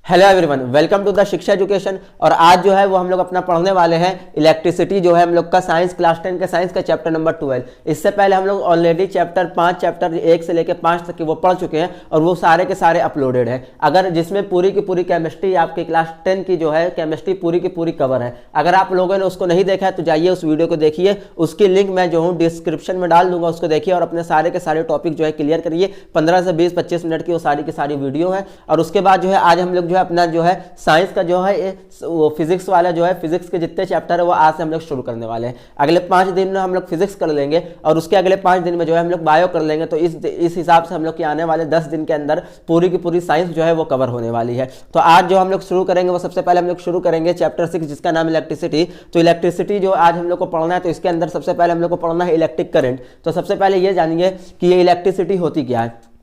Hello everyone, welcome to the Shiksha education. और आज जो है वो हम लोग अपना पढ़ने वाले हैं इलेक्ट्रिसिटी, जो है हम लोग का साइंस क्लास 10 के साइंस का चैप्टर नंबर 12। इससे पहले हम लोग ऑलरेडी चैप्टर 1 से लेकर 5 तक की वो पढ़ चुके हैं और वो सारे के सारे अपलोडेड है। अगर जिसमें पूरी की पूरी केमिस्ट्री आपकी क्लास 10 की जो है केमिस्ट्री पूरी की पूरी कवर है। अगर आप लोगों ने उसको नहीं देखा है तो जाइए उस वीडियो को देखिए, उसकी लिंक मैं जो हूँ डिस्क्रिप्शन में डाल दूंगा, उसको देखिए और अपने सारे के सारे टॉपिक जो है क्लियर करिए। 15 से 20-25 मिनट की वो सारी की सारी वीडियो है। और उसके बाद जो है आज हम लोग जो है अपना जो है साइंस का जो है वो फिजिक्स वाला जो है फिजिक्स के जितने चैप्टर है वो आज से हम लोग शुरू करने वाले हैं। अगले 5 दिन में हम लोग फिजिक्स कर लेंगे और उसके अगले 5 दिन में जो है हम लोग बायो कर लेंगे। तो इस हिसाब से हम लोग के आने वाले 10 दिन के अंदर पूरी की पूरी साइंस जो है वो कवर होने वाली है। तो आज जो हम लोग शुरू करेंगे वो सबसे पहले हम लोग शुरू करेंगे चैप्टर 6 जिसका नाम इलेक्ट्रिसिटी। तो इलेक्ट्रिसिटी जो आज हम लोग को पढ़ना है तो इसके अंदर सबसे पहले हम लोग को पढ़ना है इलेक्ट्रिक करंट। तो सबसे पहले ये जानिए कि ये इलेक्ट्रिसिटी होती क्या है।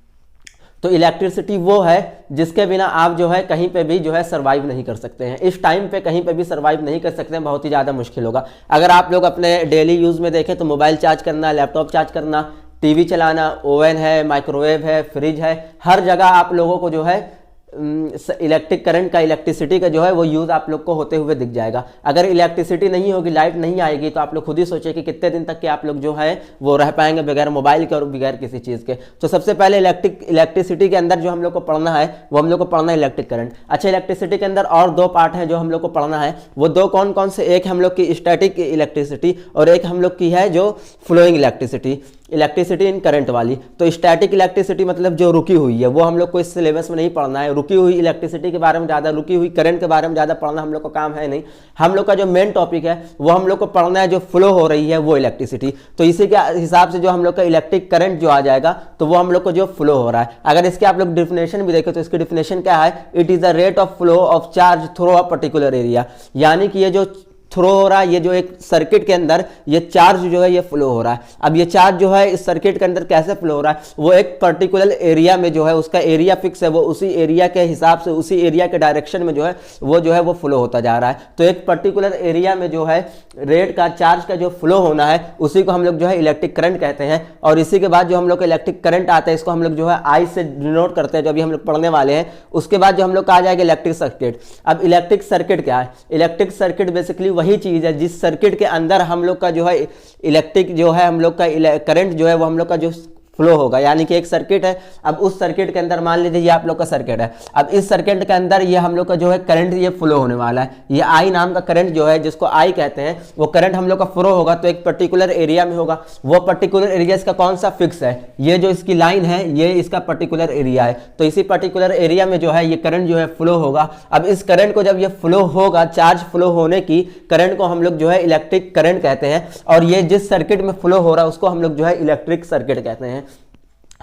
तो इलेक्ट्रिसिटी वो है जिसके बिना आप जो है कहीं पे भी जो है सरवाइव नहीं कर सकते हैं। इस टाइम पे कहीं पे भी सरवाइव नहीं कर सकते हैं, बहुत ही ज़्यादा मुश्किल होगा। अगर आप लोग अपने डेली यूज़ में देखें तो मोबाइल चार्ज करना, लैपटॉप चार्ज करना, टीवी चलाना, ओवन है, माइक्रोवेव है, फ्रिज है, हर जगह आप लोगों को जो है इलेक्ट्रिक करंट का, इलेक्ट्रिसिटी का जो है वो यूज़ आप लोग को होते हुए दिख जाएगा। अगर इलेक्ट्रिसिटी नहीं होगी, लाइट नहीं आएगी तो आप लोग खुद ही सोचिए कि कितने दिन तक के आप लोग जो है वो रह पाएंगे बगैर मोबाइल के और बगैर किसी चीज़ के। तो सबसे पहले इलेक्ट्रिसिटी के अंदर जो हम लोग को पढ़ना है वो हम लोग को पढ़ना है इलेक्ट्रिक करंट। अच्छा, इलेक्ट्रिसिटी के अंदर और 2 पार्ट हैं जो हम लोग को पढ़ना है। वो 2 कौन कौन से? एक हम लोग की स्टैटिक इलेक्ट्रिसिटी और एक हम लोग की है जो flowing electricity, electricity in current वाली। तो स्टैटिक इलेक्ट्रिसिटी मतलब जो रुकी हुई है, वो हम लोग को इस सिलेबस में नहीं पढ़ना है। रुकी हुई इलेक्ट्रिसिटी के बारे में ज़्यादा, रुकी हुई करंट के बारे में ज़्यादा पढ़ना हम लोग को काम है नहीं। हम लोग का जो मेन टॉपिक है वो हम लोग को पढ़ना है जो फ्लो हो रही है वो इलेक्ट्रिसिटी। तो इसी के हिसाब से जो हम लोग का इलेक्ट्रिक करंट जो आ जाएगा तो वो हम लोग को जो फ्लो हो रहा है। अगर इसके आप लोग डिफिनेशन भी देखें तो इसकी डिफिनेशन क्या है? It is the rate of flow of charge through a particular area. यानी कि ये जो थ्रो हो रहा है, ये जो एक सर्किट के अंदर ये चार्ज जो है ये फ्लो हो रहा है। अब ये चार्ज जो है इस सर्किट के अंदर कैसे फ्लो हो रहा है? वो एक पर्टिकुलर एरिया में जो है उसका एरिया फिक्स है, वो उसी एरिया के हिसाब से उसी एरिया के डायरेक्शन में जो है वो फ्लो होता जा रहा है। तो एक पर्टिकुलर एरिया में जो है रेट का चार्ज का जो फ्लो होना है उसी को हम लोग जो है इलेक्ट्रिक करंट कहते हैं। और इसी के बाद जो हम लोग का इलेक्ट्रिक करंट आता है इसको हम लोग जो है आई से डिनोट करते हैं, जो अभी हम लोग पढ़ने वाले हैं। उसके बाद जो हम लोग का आ जाएगा इलेक्ट्रिक सर्किट। अब इलेक्ट्रिक सर्किट क्या है? इलेक्ट्रिक सर्किट बेसिकली वही चीज है जिस सर्किट के अंदर हम लोग का जो है इलेक्ट्रिक जो है हम लोग का करंट जो है वो हम लोग का जो फ्लो होगा। यानी कि एक सर्किट है, अब उस सर्किट के अंदर मान लीजिए ये आप लोग का सर्किट है। अब इस सर्किट के अंदर ये हम लोग का जो है करंट ये फ्लो होने वाला है। ये आई नाम का करंट जो है जिसको आई कहते हैं, वो करंट हम लोग का फ्लो होगा तो एक पर्टिकुलर एरिया में होगा। वो पर्टिकुलर एरिया इसका कौन सा? फिक्स है। ये जो इसकी लाइन है ये इसका पर्टिकुलर एरिया है। तो इसी पर्टिकुलर एरिया में जो है ये करंट जो है फ्लो होगा। अब इस करंट को जब ये फ्लो होगा, चार्ज फ्लो होने की करंट को हम लोग जो है इलेक्ट्रिक करंट कहते हैं। और ये जिस सर्किट में फ्लो हो रहा है उसको हम लोग जो है इलेक्ट्रिक सर्किट कहते हैं।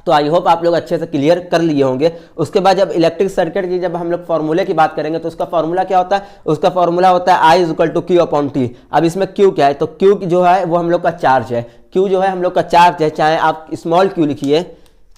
तो आई होप आप लोग अच्छे से क्लियर कर लिए होंगे। उसके बाद जब इलेक्ट्रिक सर्किट की जब हम लोग फॉर्मूले की बात करेंगे तो उसका फॉर्मूला क्या होता है? उसका फॉर्मूला होता है I equal to Q upon T। अब इसमें Q क्या है? तो Q जो है वो हम लोग का चार्ज है। Q जो है हम लोग का चार्ज है, चाहे आप स्मॉल q लिखिए,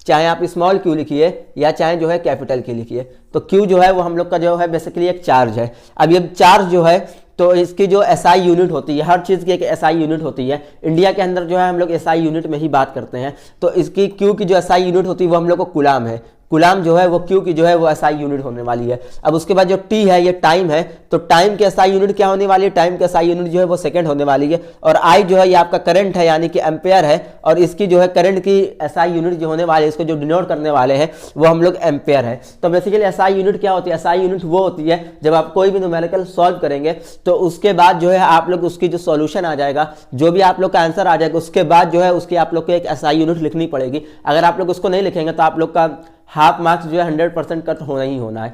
चाहे आप स्मॉल q लिखिए या चाहे जो है कैपिटल Q लिखिए। तो Q जो है वो हम लोग का जो है बेसिकली एक चार्ज है। अब ये चार्ज जो है तो इसकी जो SI यूनिट होती है, हर चीज़ की एक SI यूनिट होती है। इंडिया के अंदर जो है हम लोग SI यूनिट में ही बात करते हैं। तो इसकी Q की जो SI यूनिट होती है वो हम लोग को कूलाम है। कूलाम जो है वो Q की जो है वो SI यूनिट होने वाली है। अब उसके बाद जो T है ये टाइम है। तो टाइम की SI यूनिट क्या होने वाली है? टाइम की SI यूनिट जो है वो सेकंड होने वाली है। और I जो है ये आपका करंट है यानी कि एम्पेयर है। और इसकी जो है करंट की SI यूनिट जो होने वाली है, इसको जो डिनोट करने वाले हैं वो हम लोग एम्पेयर है। तो बेसिकली SI यूनिट क्या होती है? SI यूनिट वो होती है जब आप कोई भी न्यूमेरिकल सॉल्व करेंगे तो उसके बाद जो है आप लोग उसकी जो सॉल्यूशन आ जाएगा, जो भी आप लोग का आंसर आ जाएगा, उसके बाद जो है उसकी आप लोग को एक SI यूनिट लिखनी पड़ेगी। अगर आप लोग उसको नहीं लिखेंगे तो आप लोग का हाफ मार्क्स जो है 100% कट होना ही होना है।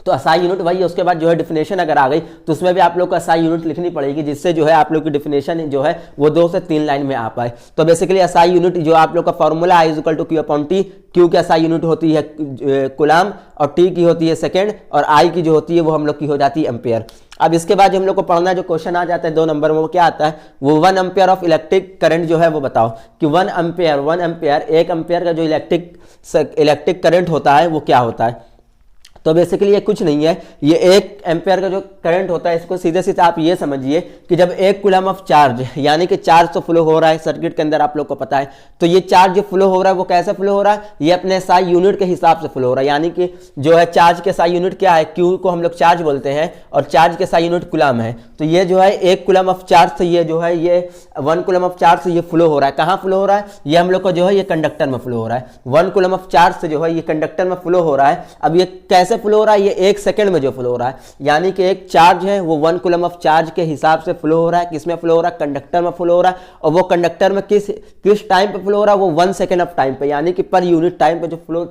तो SI यूनिट वही है। उसके बाद जो है डिफिनेशन अगर आ गई तो उसमें भी आप लोग को SI यूनिट लिखनी पड़ेगी, जिससे जो है आप लोग की डिफिनेशन जो है वो 2 से 3 लाइन में आ पाए। तो बेसिकली SI यूनिट जो आप लोग का formula I equal to Q upon T। Q की SI यूनिट होती है कूलाम और T की होती है सेकेंड और I की जो होती है वो हम लोग की हो जाती है एम्पेयर। अब इसके बाद जो हम लोग को पढ़ना जो क्वेश्चन आ जाता है 2 नंबर में, वो क्या आता है? वो 1 एम्पेयर ऑफ इलेक्ट्रिक करंट जो है वो बताओ कि 1 एम्पेयर 1 एम्पेयर 1 एम्पेयर का जो इलेक्ट्रिक करंट होता है वो क्या होता है? तो बेसिकली ये कुछ नहीं है, ये 1 एम्पेयर का जो करंट होता है इसको सीधे सीधे आप ये समझिए कि जब 1 कूलम ऑफ चार्ज यानी कि चार्ज तो फ्लो हो रहा है सर्किट के अंदर, आप लोग को पता है, तो ये चार्ज जो फ्लो हो रहा है वो कैसे फ्लो हो रहा है, ये अपने SI यूनिट के हिसाब से फ्लो हो रहा है। यानी कि जो है चार्ज के SI यूनिट क्या है, Q को हम लोग चार्ज बोलते हैं और चार्ज के SI यूनिट कूलम है। तो ये जो है 1 कूलम ऑफ चार्ज से ये जो है ये 1 कूलम ऑफ चार्ज से ये फ्लो हो रहा है। कहाँ फ्लो हो रहा है, ये हम लोग को जो है ये कंडक्टर में फ्लो हो रहा है। 1 कूलम ऑफ चार्ज से जो है ये कंडक्टर में फ्लो हो रहा है। अब ये कैसे फ्लो हो रहा है, ये 1 सेकंड में जो फ्लो हो रहा है, यानी कि एक चार्ज है वो 1 कूलम ऑफ चार्ज के हिसाब से फ्लो हो रहा है। किसमें फ्लो हो रहा है, कंडक्टर में फ्लो हो रहा है। और वो कंडक्टर में किस टाइम पे फ्लो हो रहा है, वो 1 सेकंड ऑफ टाइम पे, यानी कि पर यूनिट टाइम पे जो फ्लो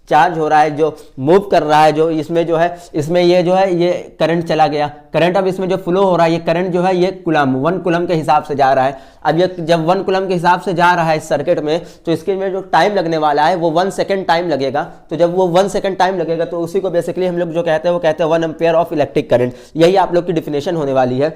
चार्ज हो रहा है, जो मूव कर रहा है, जो इसमें जो है इसमें ये जो है ये करंट चला गया, करंट अब इसमें जो फ्लो हो रहा है ये करंट जो है ये कूलम 1 कूलम के हिसाब से जा रहा है। अब ये जब 1 कूलम के हिसाब से जा रहा है इस सर्किट में, तो इसके में जो टाइम लगने वाला है वो 1 सेकंड टाइम लगेगा। तो जब वो 1 सेकंड टाइम लगेगा तो उसी को बेसिकली हम लोग जो कहते हैं वो कहते हैं 1 एम्पेयर ऑफ इलेक्ट्रिक करंट। यही आप लोग की डिफिनेशन होने वाली है।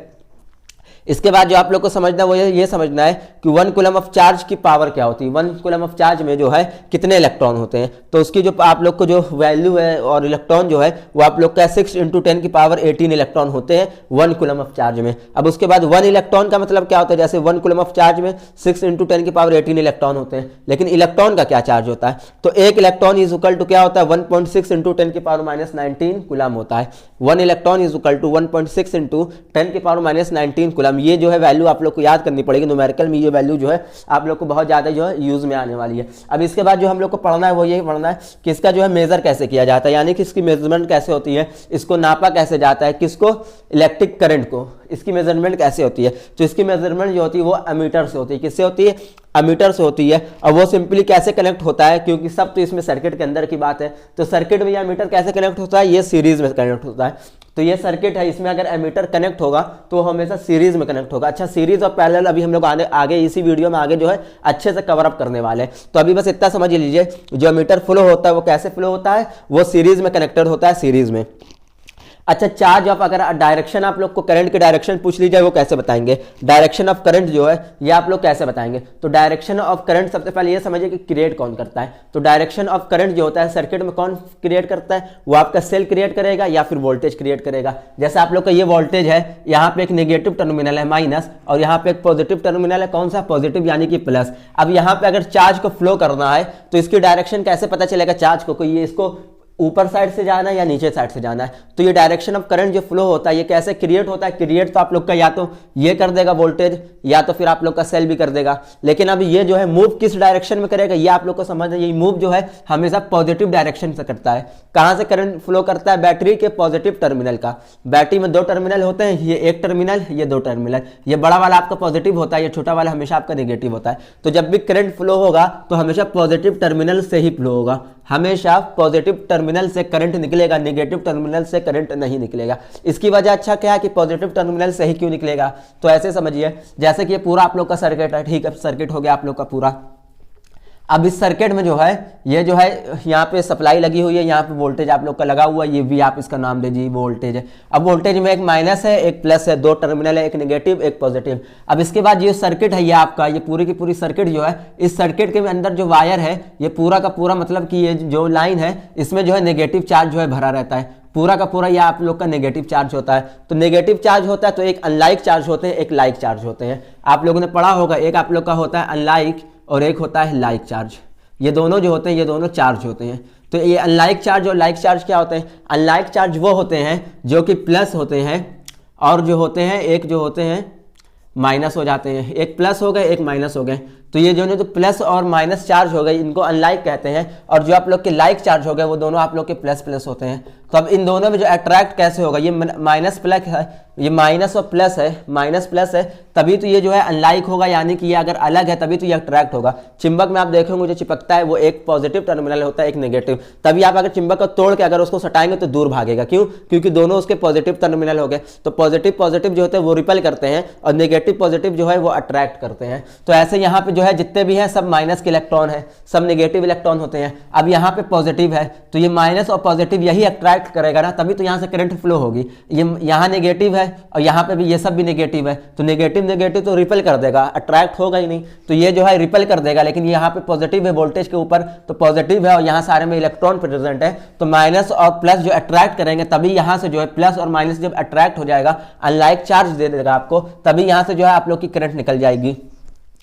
इसके बाद जो आप लोग को समझना वो ये समझना है कि 1 कूलम ऑफ चार्ज की पावर क्या होती है, 1 कूलम ऑफ चार्ज में जो है कितने इलेक्ट्रॉन होते हैं। तो उसकी जो आप लोग को जो वैल्यू है और इलेक्ट्रॉन जो है वो आप लोग का 6 × 10 की पावर 18 इलेक्ट्रॉन होते हैं 1 कूलम ऑफ चार्ज में। अब उसके बाद 1 इलेक्ट्रॉन का मतलब क्या होता है, जैसे 1 कूलम ऑफ चार्ज में 6 × 10 की पावर 18 इलेक्ट्रॉन होते हैं, लेकिन इलेक्ट्रॉन का क्या चार्ज होता है, तो 1 इलेक्ट्रॉन इज इक्वल टू क्या होता है 1.6 × 10 की पावर -19 कूलम होता है। 1 इलेक्ट्रॉन इज इक्वल टू 1.6 × 10 की पावर -19 कूलम। ये जो है वैल्यू आप लोग को याद करनी पड़ेगी, न्यूमेरिकल में ये वैल्यू जो है आप लोग को बहुत ज्यादा जो है यूज में आने वाली है। अब इसके बाद जो हम लोग को पढ़ना है वो यही पढ़ना है कि इसका जो है मेजर कैसे किया जाता है, यानी कि इसकी मेजरमेंट कैसे होती है, इसको नापा कैसे जाता है, किसको, इलेक्ट्रिक करंट को, इसकी मेजरमेंट कैसे होती है। तो इसकी मेजरमेंट जो होती है वो अमीटर से होती है। किससे होती है, अमीटर से होती है। और वो सिंपली कैसे कनेक्ट होता है, क्योंकि सब तो इसमें सर्किट के अंदर की बात है, तो सर्किट में अमीटर कैसे कनेक्ट होता है, ये सीरीज में कनेक्ट होता है। तो ये सर्किट है, इसमें अगर एमीटर कनेक्ट होगा तो हमेशा सीरीज में कनेक्ट होगा। अच्छा, सीरीज और पैरेलल अभी हम लोग आगे इसी वीडियो में आगे जो है अच्छे से कवर अप करने वाले हैं। तो अभी बस इतना समझ लीजिए, जो एमीटर फ्लो होता है वो कैसे फ्लो होता है, वो सीरीज में कनेक्टेड होता है, सीरीज में। अच्छा, चार्ज ऑफ, अगर डायरेक्शन आप लोग को करंट की डायरेक्शन पूछ ली जाए वो कैसे बताएंगे, डायरेक्शन ऑफ करंट जो है ये आप लोग कैसे बताएंगे। तो डायरेक्शन ऑफ करंट सबसे पहले ये समझिए कि क्रिएट कौन करता है। तो डायरेक्शन ऑफ करंट जो होता है सर्किट में कौन क्रिएट करता है, वो आपका सेल क्रिएट करेगा या फिर वोल्टेज क्रिएट करेगा। जैसे आप लोग का ये वोल्टेज है, यहाँ पे एक नेगेटिव टर्मिनल है माइनस और यहाँ पे एक पॉजिटिव टर्मिनल है, कौन सा, पॉजिटिव यानी कि प्लस। अब यहाँ पे अगर चार्ज को फ्लो करना है तो इसकी डायरेक्शन कैसे पता चलेगा चार्ज को, ये इसको ऊपर साइड से जाना है या नीचे साइड से जाना है। तो ये डायरेक्शन ऑफ करंट जो फ्लो होता है ये कैसे क्रिएट होता है, क्रिएट तो आप लोग का या तो ये कर देगा वोल्टेज या तो फिर आप लोग का सेल भी कर देगा। लेकिन अब ये जो है मूव किस डायरेक्शन में करेगा ये आप लोग को समझना, ये मूव जो है हमेशा पॉजिटिव डायरेक्शन से करता है। कहां से करंट फ्लो करता है, बैटरी के पॉजिटिव टर्मिनल का। बैटरी में 2 टर्मिनल होते हैं, ये 1 टर्मिनल, ये 2 टर्मिनल। ये बड़ा वाला आपका पॉजिटिव होता है, ये छोटा वाला हमेशा आपका नेगेटिव होता है। तो जब भी करंट फ्लो होगा तो हमेशा पॉजिटिव टर्मिनल से ही फ्लो होगा, हमेशा पॉजिटिव टर्मिनल से करंट निकलेगा, नेगेटिव टर्मिनल से करंट नहीं निकलेगा। इसकी वजह अच्छा क्या है कि पॉजिटिव टर्मिनल से ही क्यों निकलेगा, तो ऐसे समझिए जैसे कि ये पूरा आप लोग का सर्किट है, ठीक है, सर्किट हो गया आप लोग का पूरा। अब इस सर्किट में जो है ये जो है यहाँ पे सप्लाई लगी हुई है, यहाँ पे वोल्टेज आप लोग का लगा हुआ है, ये भी आप इसका नाम दीजिए वोल्टेज है। अब वोल्टेज में एक माइनस है एक प्लस है, 2 टर्मिनल है, एक नेगेटिव एक पॉजिटिव। अब इसके बाद ये सर्किट है, ये आपका ये पूरी की पूरी सर्किट जो है, इस सर्किट के अंदर जो वायर है ये पूरा का पूरा मतलब कि ये जो लाइन है इसमें जो है नेगेटिव चार्ज जो है भरा रहता है, पूरा का पूरा ये आप लोग का नेगेटिव चार्ज होता है। तो नेगेटिव चार्ज होता है तो एक अनलाइक चार्ज होते हैं, एक लाइक चार्ज होते हैं। आप लोगों ने पढ़ा होगा, एक आप लोग का होता है अनलाइक और एक होता है लाइक चार्ज। ये दोनों जो होते हैं ये दोनों चार्ज होते हैं। तो ये अनलाइक चार्ज और लाइक चार्ज क्या होते हैं, अनलाइक चार्ज वो होते हैं जो कि प्लस होते हैं और जो होते हैं एक जो होते हैं माइनस हो जाते हैं, एक प्लस हो गए एक माइनस हो गए। तो ये जो तो प्लस और माइनस चार्ज हो गए इनको अनलाइक कहते हैं, और जो आप लोग के लाइक चार्ज हो गए वो दोनों आप लोग के प्लस प्लस होते हैं। तो अब इन दोनों में जो अट्रैक्ट कैसे होगा, ये माइनस प्लस है, ये माइनस और प्लस है, माइनस प्लस है, तभी तो ये जो है अनलाइक होगा, यानी कि ये अगर अलग है तभी तो ये अट्रैक्ट होगा। चिंबक में आप देखेंगे जो चिपकता है वो एक पॉजिटिव टर्मिनल होता है एक नेगेटिव, तभी आप अगर चिंबक को तोड़ के अगर उसको सटाएंगे तो दूर भागेगा। क्यों, क्योंकि दोनों उसके पॉजिटिव टर्मिनल हो गए। तो पॉजिटिव पॉजिटिव जो होते हैं वो रिपल करते हैं और नेगेटिव पॉजिटिव जो है वो अट्रैक्ट करते हैं। तो ऐसे यहाँ पे जो है जितने भी हैं सब माइनस के इलेक्ट्रॉन है, सब नेगेटिव इलेक्ट्रॉन होते हैं। अब यहाँ पे पॉजिटिव है तो ये माइनस और पॉजिटिव यही अट्रैक्ट अट्रैक्ट करेगा ना तभी तो यहाँ से करंट फ्लो होगी। ये यहाँ नेगेटिव है और यहाँ पे भी ये सब भी नेगेटिव है, तो नेगेटिव नेगेटिव तो रिपेल कर देगा, अट्रैक्ट होगा ही नहीं, तो ये जो है रिपेल कर देगा। लेकिन यहाँ पे पॉजिटिव है वोल्टेज के ऊपर, तो पॉजिटिव है और यहाँ सारे में इलेक्ट्रॉन प्रेजेंट है, तो माइनस और प्लस जो अट्रैक्ट करेंगे तभी यहाँ से जो है प्लस और माइनस जब अट्रैक्ट हो जाएगा, अनलाइक चार्ज दे देगा आपको, तभी यहाँ से जो है आप लोग की करंट निकल जाएगी।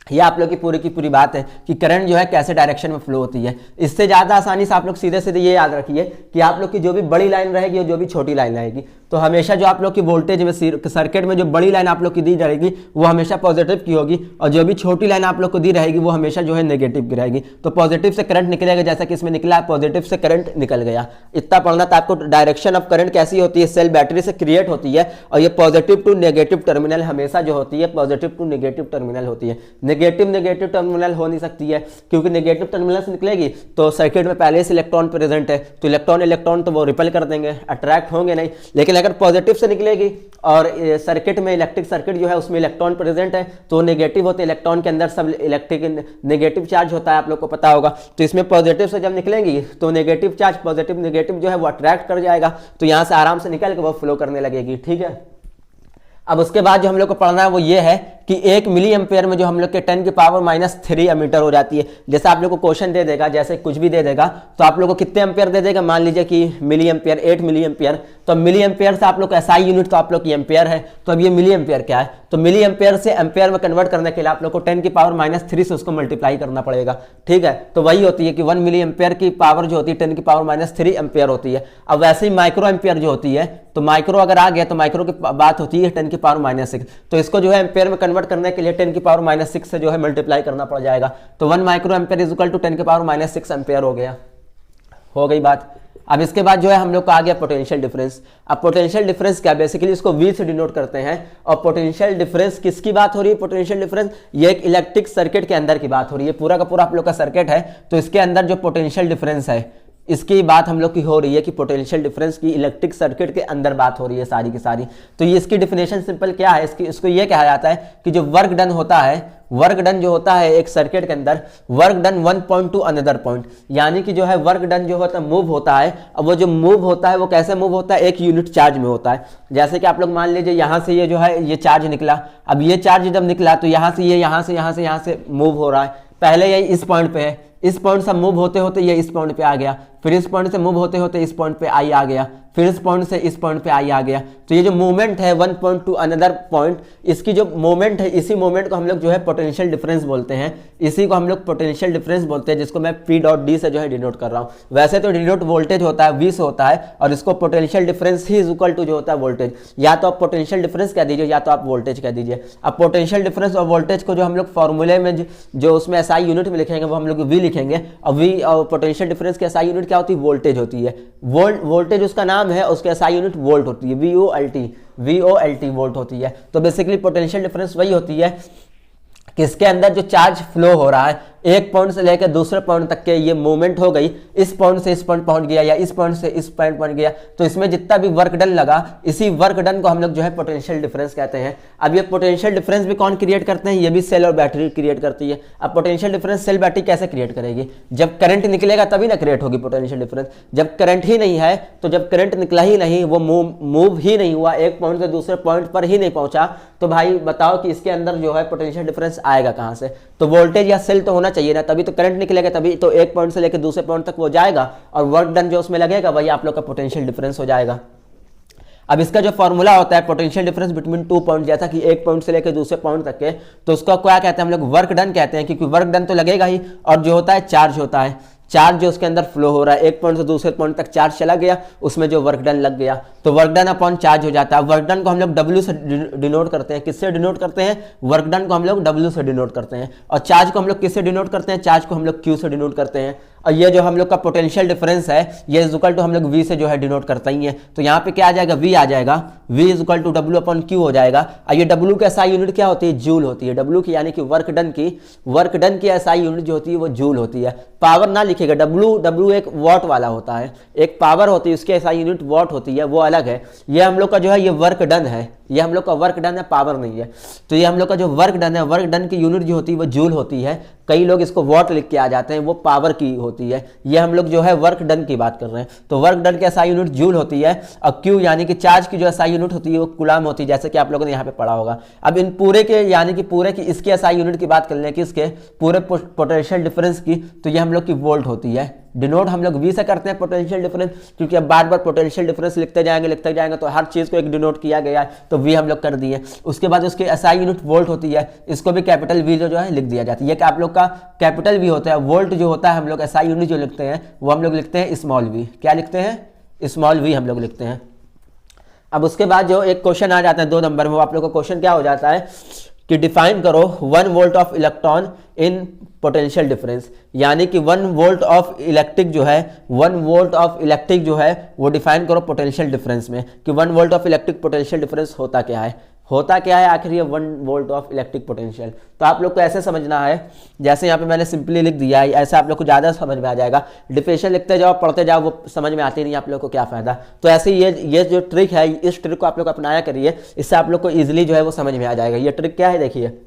ये आप लोग की पूरी बात है कि करंट जो है कैसे डायरेक्शन में फ्लो होती है। इससे ज़्यादा आसानी से आप लोग सीधे सीधे ये याद रखिए कि आप लोग की जो भी बड़ी लाइन रहेगी और जो भी छोटी लाइन रहेगी, तो हमेशा जो आप लोग की वोल्टेज में सर्किट में जो बड़ी लाइन आप लोग की दी जाएगी वो हमेशा पॉजिटिव की होगी, और जो भी छोटी लाइन आप लोग को दी रहेगी वो हमेशा जो है नेगेटिव की रहेगी। तो पॉजिटिव से करंट निकलेगा, जैसा कि इसमें निकला, पॉजिटिव से करंट निकल गया। इतना पढ़ना था आपको। डायरेक्शन ऑफ करंट कैसी होती है, सेल बैटरी से क्रिएट होती है, और ये पॉजिटिव टू नेगेटिव टर्मिनल हमेशा जो होती है पॉजिटिव टू नेगेटिव टर्मिनल होती है। नेगेटिव टर्मिनल हो नहीं सकती है, क्योंकि नेगेटिव टर्मिनल से निकलेगी तो सर्किट में पहले से इलेक्ट्रॉन प्रेजेंट है, तो इलेक्ट्रॉन तो वो रिपेल कर देंगे, अट्रैक्ट होंगे नहीं। लेकिन अगर पॉजिटिव से निकलेगी और सर्किट में इलेक्ट्रिक सर्किट जो है उसमें इलेक्ट्रॉन प्रेजेंट है, तो नेगेटिव होते हैं, इलेक्ट्रॉन के अंदर सब इलेक्ट्रिक नेगेटिव चार्ज होता है, आप लोग को पता होगा। तो इसमें पॉजिटिव से जब निकलेंगी तो नेगेटिव चार्ज पॉजिटिव नेगेटिव जो है वो अट्रैक्ट कर जाएगा, तो यहां से आराम से निकल के वो फ्लो करने लगेगी। ठीक है, अब उसके बाद जो हम लोग को पढ़ना है वो ये है कि 1 मिली एम्पेयर में जो हम लोग के 10 की पावर -3 एमीटर हो जाती है। जैसे आप लोग को क्वेश्चन दे देगा, जैसे कुछ भी दे देगा, तो आप लोग को कितने एम्पेयर दे देगा, मान लीजिए कि मिली एम्पेयर 8 मिली एम्पेयर, तो मिली एम्पेयर से आप लोग का SI यूनिट तो आप लोग की एम्पेयर है, तो अब ये मिली एम्पेयर क्या है, तो मिली एम्पेयर से एम्पेयर में कन्वर्ट करने के लिए आप लोग को 10 की पावर -3 से उसको मल्टीप्लाई करना पड़ेगा। ठीक है, तो वही होती है कि 1 मिली एम्पेयर की पावर जो होती है 10 की पावर -3 एम्पेयर होती है। अब वैसे ही माइक्रो एम्पेयर जो होती है, तो माइक्रो अगर आ गया तो माइक्रो की बात होती है 10 की पावर -6, तो इसको जो है एम्पेयर में कन्वर्ट करने के लिए 10 की पावर -6 से जो है मल्टीप्लाई करना पड़ जाएगा। तो 1 micro ampere is equal to 10 की पावर -6 एम्पेयर हो गया, हो गई बात। अब इसके बाद जो है हम लोग को आ गया पोटेंशियल डिफरेंस। अब पोटेंशियल डिफरेंस क्या, बेसिकली इसको V से डिनोट करते हैं। और पोटेंशियल डिफरेंस किसकी बात हो रही है, पोटेंशियल डिफरेंस ये एक इलेक्ट्रिक सर्किट के अंदर की बात हो रही है। पूरा का पूरा आप लोग का सर्किट है, तो इसके अंदर जो पोटेंशियल डिफरेंस है इसकी बात हम लोग की हो रही है कि पोटेंशियल डिफरेंस की इलेक्ट्रिक सर्किट के अंदर बात हो रही है सारी की सारी। तो ये इसकी डिफिनेशन सिंपल क्या है, इसको ये कहा जाता है कि जो वर्क डन होता है, वर्क डन जो होता है एक सर्किट के अंदर, work done one point two another point, यानी कि जो है वर्क डन जो होता है मूव होता है। अब वो जो मूव होता है वो कैसे मूव होता है, एक यूनिट चार्ज में होता है। जैसे कि आप लोग मान लीजिए यहाँ से ये जो है ये चार्ज निकला, अब ये चार्ज जब निकला तो यहाँ से ये यहाँ से मूव हो रहा है। पहले ये इस पॉइंट पे है, इस पॉइंट से मूव होते होते ये इस पॉइंट पे आ गया, फिर इस पॉइंट से मूव होते होते इस पॉइंट पे आई आ गया, फिर इस पॉइंट से इस पॉइंट पे आई आ गया। तो ये जो मूवमेंट है one point two another point, इसकी जो मूवमेंट है इसी मूवमेंट को हम लोग जो है पोटेंशियल डिफरेंस बोलते हैं। इसी को हम लोग पोटेंशियल डिफरेंस बोलते हैं, जिसको मैं P.D से जो है डिनोट कर रहा हूँ। वैसे तो डिनोट वोल्टेज होता है V से होता है, और इसको पोटेंशियल डिफरेंस ही इज इक्वल टू जो होता है वोल्टेज। या तो आप पोटेंशियल डिफरेंस कह दीजिए या तो आप वोल्टेज कह दीजिए। अब पोटेंशियल डिफरेंस और वोल्टेज को जो हम लोग फॉर्मूले में जो उसमें SI यूनिट में लिखेंगे वो हम लोग V लिखेंगे, और V और पोटेंशियल डिफरेंस की SI यूनिट क्या होती है, वोल्टेज होती है। वोल्टेज उसका नाम है, उसके SI यूनिट वोल्ट होती है, VOLT वोल्ट होती है। तो बेसिकली पोटेंशियल डिफरेंस वही होती है कि इसके अंदर जो चार्ज फ्लो हो रहा है एक पॉइंट से लेकर दूसरे पॉइंट तक के ये मूवमेंट हो गई, इस पॉइंट से इस पॉइंट पहुंच गया या इस पॉइंट से इस पॉइंट पहुंच गया, तो इसमें जितना भी वर्क डन लगा इसी वर्क डन को हम लोग जो है पोटेंशियल डिफरेंस कहते हैं। अब ये पोटेंशियल डिफरेंस भी कौन क्रिएट करते हैं, ये भी सेल और बैटरी क्रिएट करती है। अब पोटेंशियल डिफरेंस सेल बैटरी कैसे क्रिएट करेगी, जब करंट निकलेगा तभी ना क्रिएट होगी पोटेंशियल डिफरेंस। जब करंट ही नहीं है, तो जब करंट निकला ही नहीं, वो मूव ही नहीं हुआ, एक पॉइंट से दूसरे पॉइंट पर ही नहीं पहुंचा, तो भाई बताओ कि इसके अंदर जो है पोटेंशियल डिफरेंस आएगा कहां से। तो वोल्टेज या सेल तो होना चाहिए ना, तभी तो करंट निकलेगा, तभी तो एक पॉइंट से लेकर दूसरे पॉइंट तक वो जाएगा, और वर्क डन जो उसमें लगेगा वही आप लोग का पोटेंशियल डिफरेंस हो जाएगा। अब इसका जो फॉर्मूला होता है potential difference between two point, जैसा कि एक पॉइंट से लेकर दूसरे पॉइंट तक के, तो उसको क्या कहते हैं हम लोग, वर्क डन कहते हैं, क्योंकि वर्क डन तो लगेगा ही, और जो होता है चार्ज होता है, चार्ज जो उसके अंदर फ्लो हो रहा है, एक पॉइंट से दूसरे पॉइंट तक चार्ज चला गया, उसमें जो वर्क डन लग गया, तो वर्क डन अपॉन चार्ज हो जाता है। वर्क डन को हम लोग W से डिनोट करते हैं। किससे डिनोट करते हैं, वर्क डन को हम लोग W से डिनोट करते हैं। और चार्ज को हम लोग किससे डिनोट करते हैं, चार्ज को हम लोग Q से डिनोट करते हैं। और ये जो हम लोग का पोटेंशियल डिफरेंस है ये इज इक्वल टू हम लोग V से जो है डिनोट करता ही है। तो यहाँ पे क्या आ जाएगा, V आ जाएगा, V is equal to W upon Q हो जाएगा। और ये W की SI यूनिट क्या होती है, जूल होती है। W की यानी कि वर्क डन की SI यूनिट जो होती है वो जूल होती है। पावर ना लिखेगा, W एक वॉट वाला होता है, एक पावर होती है उसकी SI यूनिट वॉट होती है, वो अलग है। ये हम लोग का जो है ये वर्क डन है, ये हम लोग का वर्क डन है, पावर नहीं है। तो ये हम लोग का जो वर्क डन है, वर्क डन की यूनिट जो होती है वो जूल होती है। कई लोग इसको वॉट लिख के आ जाते हैं, वो पावर की होती है। ये हम लोग जो है वर्क डन की बात कर रहे हैं। तो वर्क डन की एसआई यूनिट जूल होती है और क्यू यानी कि चार्ज की जो एसआई यूनिट होती है वो कूलम होती है, जैसे कि आप लोगों ने यहाँ पे पढ़ा होगा। अब इन पूरे के यानी कि पूरे की इसकी एसआई यूनिट की बात कर लें कि इसके पूरे पोटेंशियल डिफरेंस की, तो ये हम लोग की वोल्ट होती है। डिनोट हम लोग वी से करते हैं पोटेंशियल डिफरेंस, क्योंकि अब बार बार पोटेंशियल डिफरेंस लिखते जाएंगे तो हर चीज को एक डिनोट किया गया है, तो वी हम लोग कर दिए। उसके बाद उसकी एसआई यूनिट वोल्ट होती है, इसको भी कैपिटल वी जो है लिख दिया जाता है। ये आप लोग का कैपिटल वी होता है। वोल्ट जो होता है हम लोग एसआई यूनिट जो लिखते हैं वो हम लोग लिखते हैं स्मॉल वी। क्या लिखते हैं? स्मॉल वी हम लोग लिखते हैं। अब उसके बाद जो एक क्वेश्चन आ जाता है 2 नंबर में, वो आप लोग का क्वेश्चन क्या हो जाता है कि डिफाइन करो 1 volt of electron in potential difference, यानी कि 1 वोल्ट ऑफ इलेक्ट्रिक जो है, 1 वोल्ट ऑफ इलेक्ट्रिक जो है वो डिफाइन करो पोटेंशियल डिफरेंस में, कि 1 volt of electric potential difference होता क्या है। होता क्या है आखिर ये 1 वोल्ट ऑफ इलेक्ट्रिक पोटेंशियल? तो आप लोग को ऐसे समझना है, जैसे यहाँ पे मैंने सिंपली लिख दिया है, ऐसे आप लोग को ज़्यादा समझ में आ जाएगा। डिफिनेशन लिखते जाओ, पढ़ते जाओ, वो समझ में आती नहीं, आप लोग को क्या फ़ायदा। तो ऐसे ये जो ट्रिक है, इस ट्रिक को आप लोग अपनाया करिए, इससे आप लोग को ईजिली जो है वो समझ में आ जाएगा। ये ट्रिक क्या है देखिए,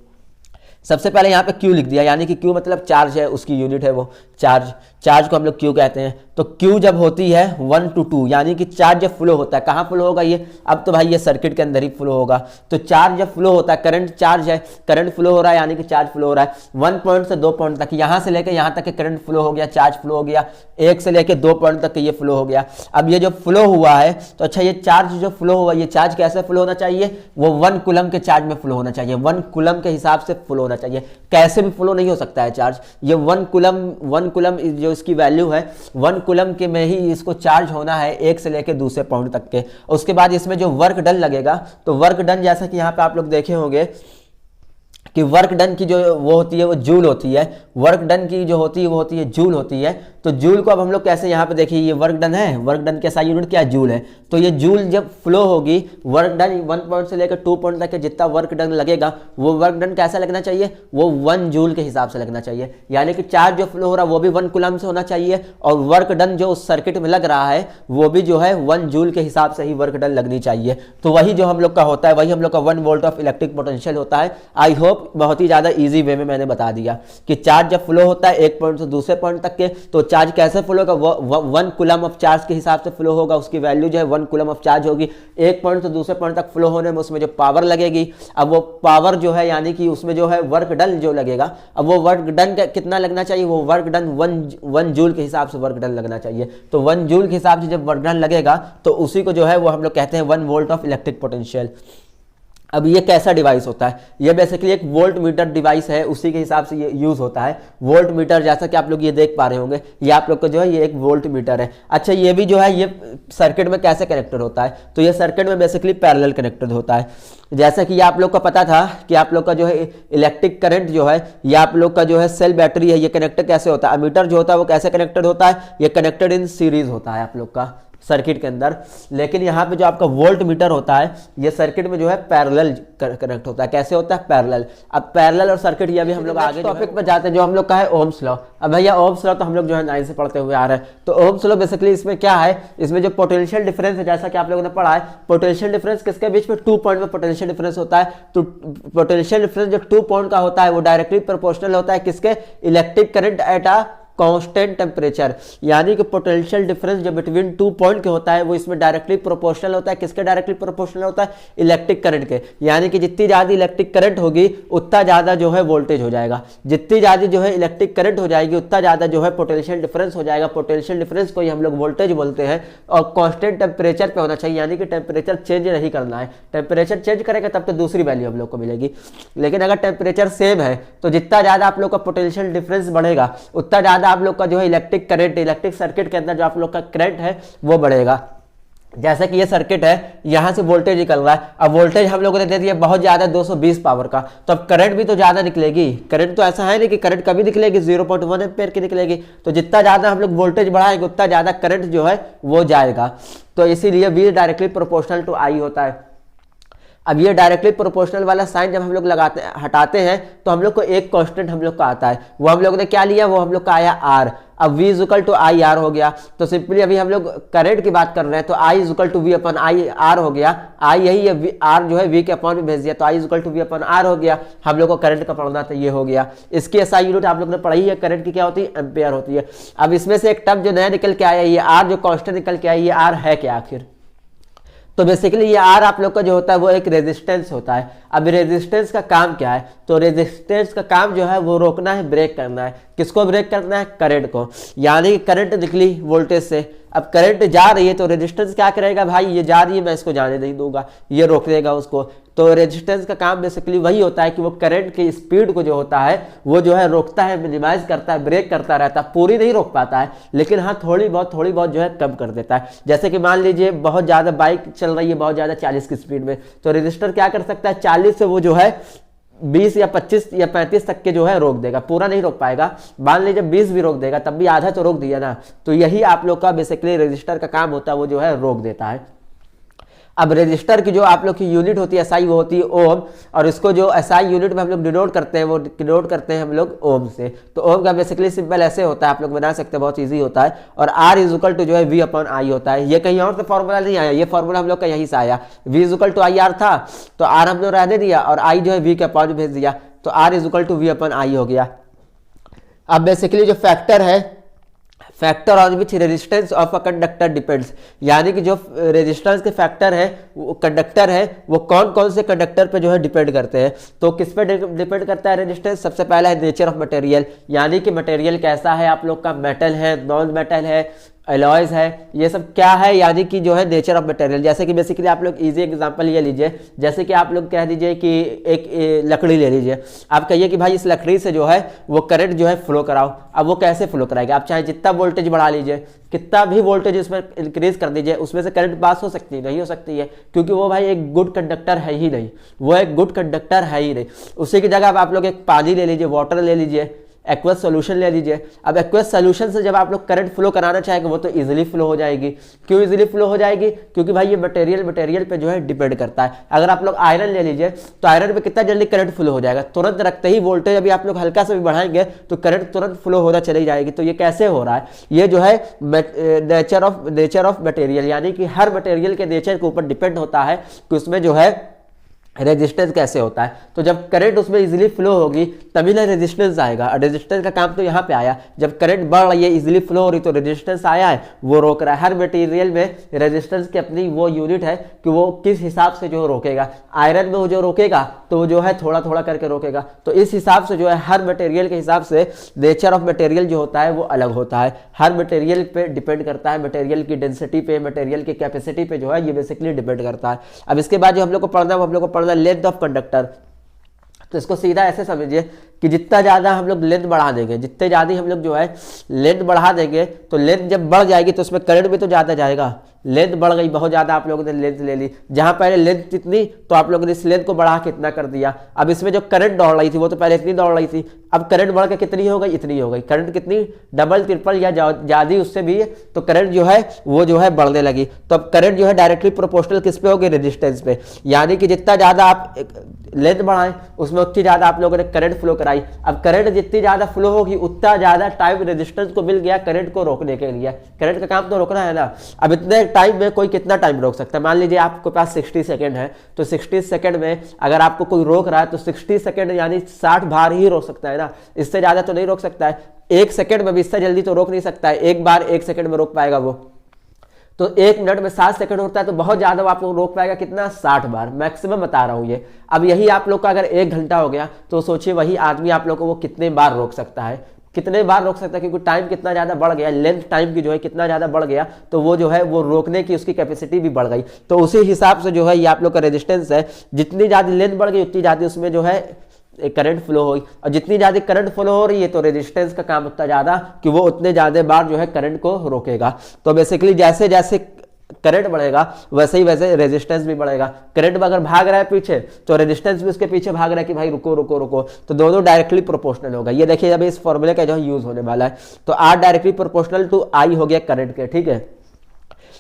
सबसे पहले यहाँ पे Q लिख दिया, यानी कि Q मतलब चार्ज है, उसकी यूनिट है वो चार्ज को हम लोग Q कहते हैं। तो Q जब होती है 1 to 2, यानी कि चार्ज जब फ्लो होता है, कहाँ फ्लो होगा ये? अब तो भाई ये सर्किट के अंदर ही फ्लो होगा। तो चार्ज जब फ्लो होता है, करंट चार्ज है, करंट फ्लो हो रहा है, यानी कि चार्ज फ्लो हो रहा है 1 पॉइंट से 2 पॉइंट तक, यहाँ से लेकर यहाँ तक के करंट फ्लो हो गया, चार्ज फ्लो हो गया, 1 से लेकर 2 पॉइंट तक ये फ्लो हो गया। अब ये जो फ्लो हुआ है, तो अच्छा ये चार्ज जो फ्लो हुआ, ये चार्ज कैसे फ्लो होना चाहिए? वो 1 कूलम के चार्ज में फ्लो होना चाहिए, 1 कूलम के हिसाब से फ्लो होना चाहिए। कैसे भी फ्लो नहीं हो सकता है चार्ज, ये 1 कूलम जो इसकी वैल्यू है, 1 कूलम के में ही इसको चार्ज होना है 1 से लेकर दूसरे पॉइंट तक के। उसके बाद इसमें जो वर्क डन लगेगा, तो वर्क डन जैसा कि यहाँ पे आप लोग देखे होंगे कि वर्क डन की जो वो होती है वो जूल होती है। वर्क डन की जो होती है वो होती है जूल होती है। तो जूल को अब हम लोग कैसे, यहाँ पे देखिए ये वर्क डन है, वर्क डन के एसआई यूनिट क्या जूल है। तो ये जूल जब फ्लो होगी, वर्क डन 1 पॉइंट से लेकर 2 पॉइंट तक के जितना वर्क डन लगेगा, वो वर्क डन कैसा लगना चाहिए? वो 1 जूल के हिसाब से लगना चाहिए। यानी कि चार्ज जो फ्लो हो रहा है वो भी 1 कूलम से होना चाहिए, और वर्क डन जो उस सर्किट में लग रहा है वो भी जो है 1 जूल के हिसाब से ही वर्क डन लगनी चाहिए। तो वही जो हम लोग का होता है, वही हम लोग का 1 वोल्ट ऑफ इलेक्ट्रिक पोटेंशियल होता है। आई होप बहुत ही ज़्यादा ईजी वे में मैंने बता दिया कि चार्ज जब फ्लो होता है 1 पॉइंट से दूसरे पॉइंट तक के, तो चार्ज कैसे फ्लो होगा? 1 कूलम ऑफ चार्ज के हिसाब से फ्लो होगा, उसकी वैल्यू जो है 1 कूलम ऑफ चार्ज होगी। 1 पॉइंट से दूसरे पॉइंट तक फ्लो होने में उसमें जो पावर लगेगी, अब वो पावर जो है यानी कि उसमें जो है वर्क डन जो लगेगा, अब वो वर्क डन कितना लगना चाहिए? वो वर्क डन 1 जूल के हिसाब से वर्क डन लगना चाहिए। तो 1 जूल के हिसाब से जब वर्क डन लगेगा, तो उसी को जो है वो हम लोग कहते हैं 1 वोल्ट ऑफ इलेक्ट्रिक पोटेंशियल। अब ये कैसा डिवाइस होता है? ये बेसिकली एक वोल्ट मीटर डिवाइस है, उसी के हिसाब से ये यूज होता है। वोल्ट मीटर जैसा कि आप लोग ये देख पा रहे होंगे, ये आप लोग को जो है ये एक वोल्ट मीटर है। अच्छा, ये भी जो है ये सर्किट में कैसे कनेक्टेड होता है? तो ये सर्किट में बेसिकली पैरेलल कनेक्टेड होता है। जैसा कि ये आप लोग को पता था कि आप लोग का जो है इलेक्ट्रिक करंट जो है, ये आप लोग का जो है सेल बैटरी है, ये कनेक्टेड कैसे होता है? अमीटर जो होता है वो कैसे कनेक्टेड होता है? ये कनेक्टेड इन सीरीज होता है आप लोग का सर्किट के अंदर। लेकिन यहाँ पे जो आपका वोल्ट मीटर होता है, ये सर्किट में जो है पैरेलल कनेक्ट होता है। कैसे होता है? पैरेलल। अब पैरेलल और सर्किट, ये भी हम लोग आगे टॉपिक पे जाते हैं, जो हम लोग का है ओम्स लॉ। अब भैया ओम्स लॉ तो हम लोग जो है 9 से पढ़ते हुए आ रहे हैं। तो ओम्स लॉ बेसिकली इसमें क्या है, इसमें जो पोटेंशियल डिफरेंस है, जैसा कि आप लोगों ने पढ़ा है, पोटेंशियल डिफरेंस किसके बीच में? 2 पॉइंट में पोटेंशियल डिफरेंस होता है। तो पोटेंशियल डिफरेंस जो 2 पॉइंट का होता है वो डायरेक्टली प्रोपोर्शनल होता है किसके? Electric current at a constant temperature. यानी कि पोटेंशियल डिफरेंस जो बिटवीन 2 पॉइंट के होता है वो इसमें डायरेक्टली प्रोपोर्शनल होता है। किसके डायरेक्टली प्रोपोर्शनल होता है? इलेक्ट्रिक करंट के। यानी कि जितनी ज्यादा इलेक्ट्रिक करंट होगी उतना ज्यादा जो है वोल्टेज हो जाएगा, जितनी ज्यादा जो है इलेक्ट्रिक करंट हो जाएगी उतना ज्यादा जो है पोटेंशियल डिफरेंस हो जाएगा। पोटेंशियल डिफरेंस को ही हम लोग वोल्टेज बोलते हैं, और कांस्टेंट टेम्परेचर पे होना चाहिए, यानी कि टेम्परेचर चेंज नहीं करना है। टेम्परेचर चेंज करेगा तब तो दूसरी वैल्यू हम लोग को मिलेगी, लेकिन अगर टेम्परेचर सेम है तो जितना ज्यादा आप लोग का पोटेंशियल डिफरेंस बढ़ेगा उतना ज्यादा आप लोग का जो है इलेक्ट्रिक करंट, इलेक्ट्रिक सर्किट के अंदर जो आप लोग का करंट है वो बढ़ेगा। जैसे कि ये सर्किट है, यहां से वोल्टेज निकल रहा है। अब वोल्टेज हम लोगों ने दे दिया बहुत ज्यादा 220 पावर का, तो अब करंट भी तो ज्यादा निकलेगी। करंट तो ऐसा है नहीं कि करंट कभी निकलेगी, 0.1 एम्पीयर की निकलेगी। तो जितना ज्यादा हम लोग वोल्टेज बढ़ाएंगे उतना ज्यादा करंट जो है वो जाएगा। तो इसीलिए V directly proportional to I होता है। अब ये डायरेक्टली प्रोपोर्शनल वाला साइन जब हम लोग लगाते हटाते हैं तो हम लोग को एक कांस्टेंट हम लोग का आता है, वो हम लोग ने क्या लिया, वो हम लोग का आया आर। अब v equal to I R हो गया, तो सिंपली अभी हम लोग करंट की बात कर रहे हैं तो i equal to V upon I R हो गया, i यही है, आर जो है v के अपॉन में भेज दिया तो i equal to V upon R हो गया। हम लोग को करंट का पढ़ना था, ये हो गया। इसकी एसआई यूनिट आप लोग ने पढ़ी है, करंट की क्या होती है, एम्पेयर होती है। अब इसमें से एक टर्म जो नया निकल के आया, ये आर जो कांस्टेंट निकल के आया, ये आर है क्या आखिर, तो बेसिकली ये आर आप लोग का जो होता है वो एक रेजिस्टेंस होता है। अब रेजिस्टेंस का काम क्या है, तो रेजिस्टेंस का काम जो है वो रोकना है, ब्रेक करना है। किसको ब्रेक करना है, करंट को, यानी कि करंट निकली वोल्टेज से, अब करंट जा रही है तो रेजिस्टेंस क्या करेगा, भाई ये जा रही है मैं इसको जाने नहीं दूंगा, ये रोक देगा उसको। तो रेजिस्टेंस का काम बेसिकली वही होता है कि वो करंट की स्पीड को जो होता है वो जो है रोकता है, मिनिमाइज करता है, ब्रेक करता रहता है। पूरी नहीं रोक पाता है लेकिन हाँ थोड़ी बहुत जो है कम कर देता है। जैसे कि मान लीजिए बहुत ज़्यादा बाइक चल रही है बहुत ज़्यादा 40 की स्पीड में, तो रेजिस्टर क्या कर सकता है, 40 से वो जो है 20 या 25 या 35 तक के जो है रोक देगा, पूरा नहीं रोक पाएगा। मान लीजिए 20 भी रोक देगा तब भी आधा तो रोक दिया ना। तो यही आप लोग का बेसिकली रजिस्टर का काम होता है, वो जो है रोक देता है। अब रजिस्टर की जो आप लोग की यूनिट होती है एसआई, वो होती है ओम, और इसको जो एसआई यूनिट में हम लोग डिनोट करते हैं वो डिनोट करते हैं हम लोग ओम से। तो ओम का बेसिकली सिंपल ऐसे होता है, आप लोग बना सकते हैं, बहुत इजी होता है। और आर इज इक्वल टू जो है वी अपॉन आई होता है। ये कहीं और से फॉर्मूला नहीं आया, ये फॉर्मूला हम लोग का यहीं से आया। V is equal to I R था तो आर हम लोग रहने दिया और आई जो है वी के अपॉन भेज दिया, तो R is equal to V upon I हो गया। अब बेसिकली जो फैक्टर है, factor on which resistance of a conductor depends, यानी कि जो रेजिस्टेंस के फैक्टर है वो कंडक्टर है वो कौन कौन से कंडक्टर पे जो है डिपेंड करते हैं। तो किस पे डिपेंड करता है रेजिस्टेंस, सबसे पहला है नेचर ऑफ मटेरियल, यानी कि मटेरियल कैसा है आप लोग का, मेटल है, नॉन मेटल है, एलॉयज है, ये सब क्या है, यानी कि जो है नेचर ऑफ मटेरियल। जैसे कि बेसिकली आप लोग इजी एग्जांपल ये लीजिए, जैसे कि आप लोग कह दीजिए कि एक लकड़ी ले लीजिए, आप कहिए कि भाई इस लकड़ी से जो है वो करंट जो है फ्लो कराओ। अब वो कैसे फ्लो कराएगा, आप चाहे जितना वोल्टेज बढ़ा लीजिए, कितना भी वोल्टेज उसमें इंक्रीज कर दीजिए, उसमें से करंट पास हो सकती है, नहीं हो सकती है, क्योंकि वो भाई एक गुड कंडक्टर है ही नहीं, वो एक गुड कंडक्टर है ही नहीं। उसी की जगह आप लोग एक पानी ले लीजिए, वाटर ले लीजिए, एक्वस सॉल्यूशन ले लीजिए। अब एक्वस सॉल्यूशन से जब आप लोग करंट फ्लो कराना चाहेंगे वो तो इजीली फ्लो हो जाएगी। क्यों इजीली फ्लो हो जाएगी, क्योंकि भाई ये मटेरियल पे जो है डिपेंड करता है। अगर आप लोग आयरन ले लीजिए तो आयरन पे कितना जल्दी करंट फ्लो हो जाएगा, तुरंत रखते ही वोल्टेज अभी आप लोग हल्का से भी बढ़ाएंगे तो करंट तुरंत फ्लो होना चली जाएगी। तो ये कैसे हो रहा है, ये जो है नेचर ऑफ मटेरियल, यानी कि हर मटेरियल के नेचर के ऊपर डिपेंड होता है कि उसमें जो है रेजिस्टेंस कैसे होता है। तो जब करंट उसमें इजीली फ्लो होगी तभी ना रेजिस्टेंस आएगा, और रेजिस्टेंस का काम तो यहाँ पे आया, जब करंट बढ़ रही है इजीली फ्लो हो रही तो रेजिस्टेंस आया है, वो रोक रहा है। हर मटेरियल में रेजिस्टेंस की अपनी वो यूनिट है कि वो किस हिसाब से जो रोकेगा। आयरन में वो जो रोकेगा तो वो जो है थोड़ा थोड़ा करके रोकेगा, तो इस हिसाब से जो है हर मटेरियल के हिसाब से नेचर ऑफ मटेरियल जो होता है वो अलग होता है, हर मटेरियल पे डिपेंड करता है, मटेरियल की डेंसिटी पे, मटेरियल की कैपेसिटी पे जो है ये बेसिकली डिपेंड करता है। अब इसके बाद जो हम लोग को पढ़ना है, हम लोग को पढ़ना लेंथ ऑफ कंडक्टर। तो इसको सीधा ऐसे समझिए कि जितना ज़्यादा हम लोग लेंथ बढ़ा देंगे, जितने ज़्यादा हम लोग जो है लेंथ बढ़ा देंगे तो लेंथ जब बढ़ जाएगी तो उसमें करंट भी तो ज़्यादा जाएगा। लेंथ बढ़ गई बहुत ज़्यादा, आप लोगों ने लेंथ ले ली, जहाँ पहले लेंथ इतनी तो आप लोगों ने इस लेंथ को बढ़ा के इतना कर दिया। अब इसमें जो करंट दौड़ रही थी वो तो पहले इतनी दौड़ रही थी, अब करंट बढ़ के कितनी हो गई, इतनी हो गई। करंट कितनी, डबल ट्रिपल या ज़्यादा उससे भी, तो करंट जो है वो जो है बढ़ने लगी। तो अब करंट जो है डायरेक्टली प्रोपोर्शनल किस पे होगी, रेजिस्टेंस पे, यानी कि जितना ज़्यादा आप लेंथ बढ़ाएं उसमें उतनी ज़्यादा आप लोगों ने करंट फ्लो कराई। अब करंट जितनी ज़्यादा फ्लो होगी उतना ज़्यादा टाइम रेजिस्टेंस को मिल गया करंट को रोकने के लिए। करंट का काम तो रोकना है ना। अब इतने टाइम में कोई कितना टाइम रोक सकता है, मान लीजिए आपके पास 60 सेकंड है, तो 60 सेकंड में अगर आपको कोई रोक रहा है तो 60 सेकंड यानी 60 बार ही रोक सकता है ना, इससे ज़्यादा तो नहीं रोक सकता है। एक सेकंड में भी इससे जल्दी तो रोक नहीं सकता है, एक बार 1 सेकंड में रोक पाएगा वो। तो 1 मिनट में 7 सेकंड होता है तो बहुत ज्यादा आप लोग रोक पाएगा, कितना, 60 बार मैक्सिमम बता रहा हूं ये। अब यही आप लोग का अगर 1 घंटा हो गया तो सोचिए वही आदमी आप लोग को वो कितने बार रोक सकता है, कितने बार रोक सकता है, क्योंकि टाइम कितना ज्यादा बढ़ गया, लेंथ टाइम की जो है कितना ज्यादा बढ़ गया, तो वो जो है वो रोकने की उसकी कैपेसिटी भी बढ़ गई। तो उसी हिसाब से जो है ये आप लोग का रेजिस्टेंस है, जितनी ज्यादा लेंथ बढ़ गई उतनी ज्यादा उसमें जो है करंट फ्लो होगी, और जितनी ज्यादा करंट फ्लो हो रही है तो रेजिस्टेंस का काम उतना ज्यादा कि वो उतने ज्यादा बार जो है करंट को रोकेगा। तो बेसिकली जैसे जैसे करंट बढ़ेगा वैसे रेजिस्टेंस भी बढ़ेगा। करंट अगर भाग रहा है पीछे तो रेजिस्टेंस भी उसके पीछे भाग रहा है कि भाई रुको रुको रुको, तो दोनों डायरेक्टली प्रोपोर्शनल होगा। ये देखिए जब इस फॉर्मूले का जो यूज होने वाला है, तो आर डायरेक्टली प्रोपोर्शनल टू आई हो गया करंट के, ठीक है।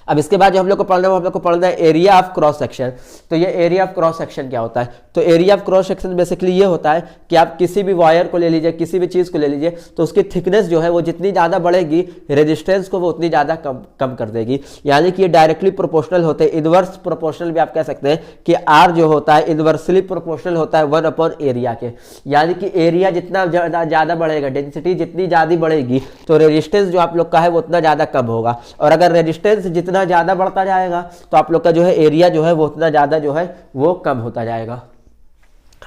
अब इसके बाद जो हम लोग को पढ़ना है वो हम लोग को पढ़ना है एरिया ऑफ क्रॉस सेक्शन। तो ये एरिया ऑफ क्रॉस सेक्शन क्या होता है? तो area of cross section basically ये होता है कि आप किसी भी वायर को ले लीजिए, किसी भी चीज़ को ले लीजिए, तो उसकी थिकनेस जो है वो जितनी ज़्यादा बढ़ेगी रेजिस्टेंस को वो उतनी ज़्यादा कम कर देगी। यानी कि ये डायरेक्टली प्रोपोर्शनल होते हैं, इनवर्स प्रोपोर्शनल भी आप कह सकते हैं कि आर जो होता है इनवर्सली प्रोपोर्शनल होता है 1 अपॉन एरिया के। यानी कि एरिया जितना ज़्यादा बढ़ेगा, डेंसिटी जितनी ज़्यादा बढ़ेगी, तो रेजिस्टेंस जो आप लोग का है वो उतना ज़्यादा कम होगा। और अगर रेजिस्टेंस जितना ज़्यादा बढ़ता जाएगा तो आप लोग का जो है एरिया जो है वो उतना ज़्यादा जो है वो कम होता जाएगा।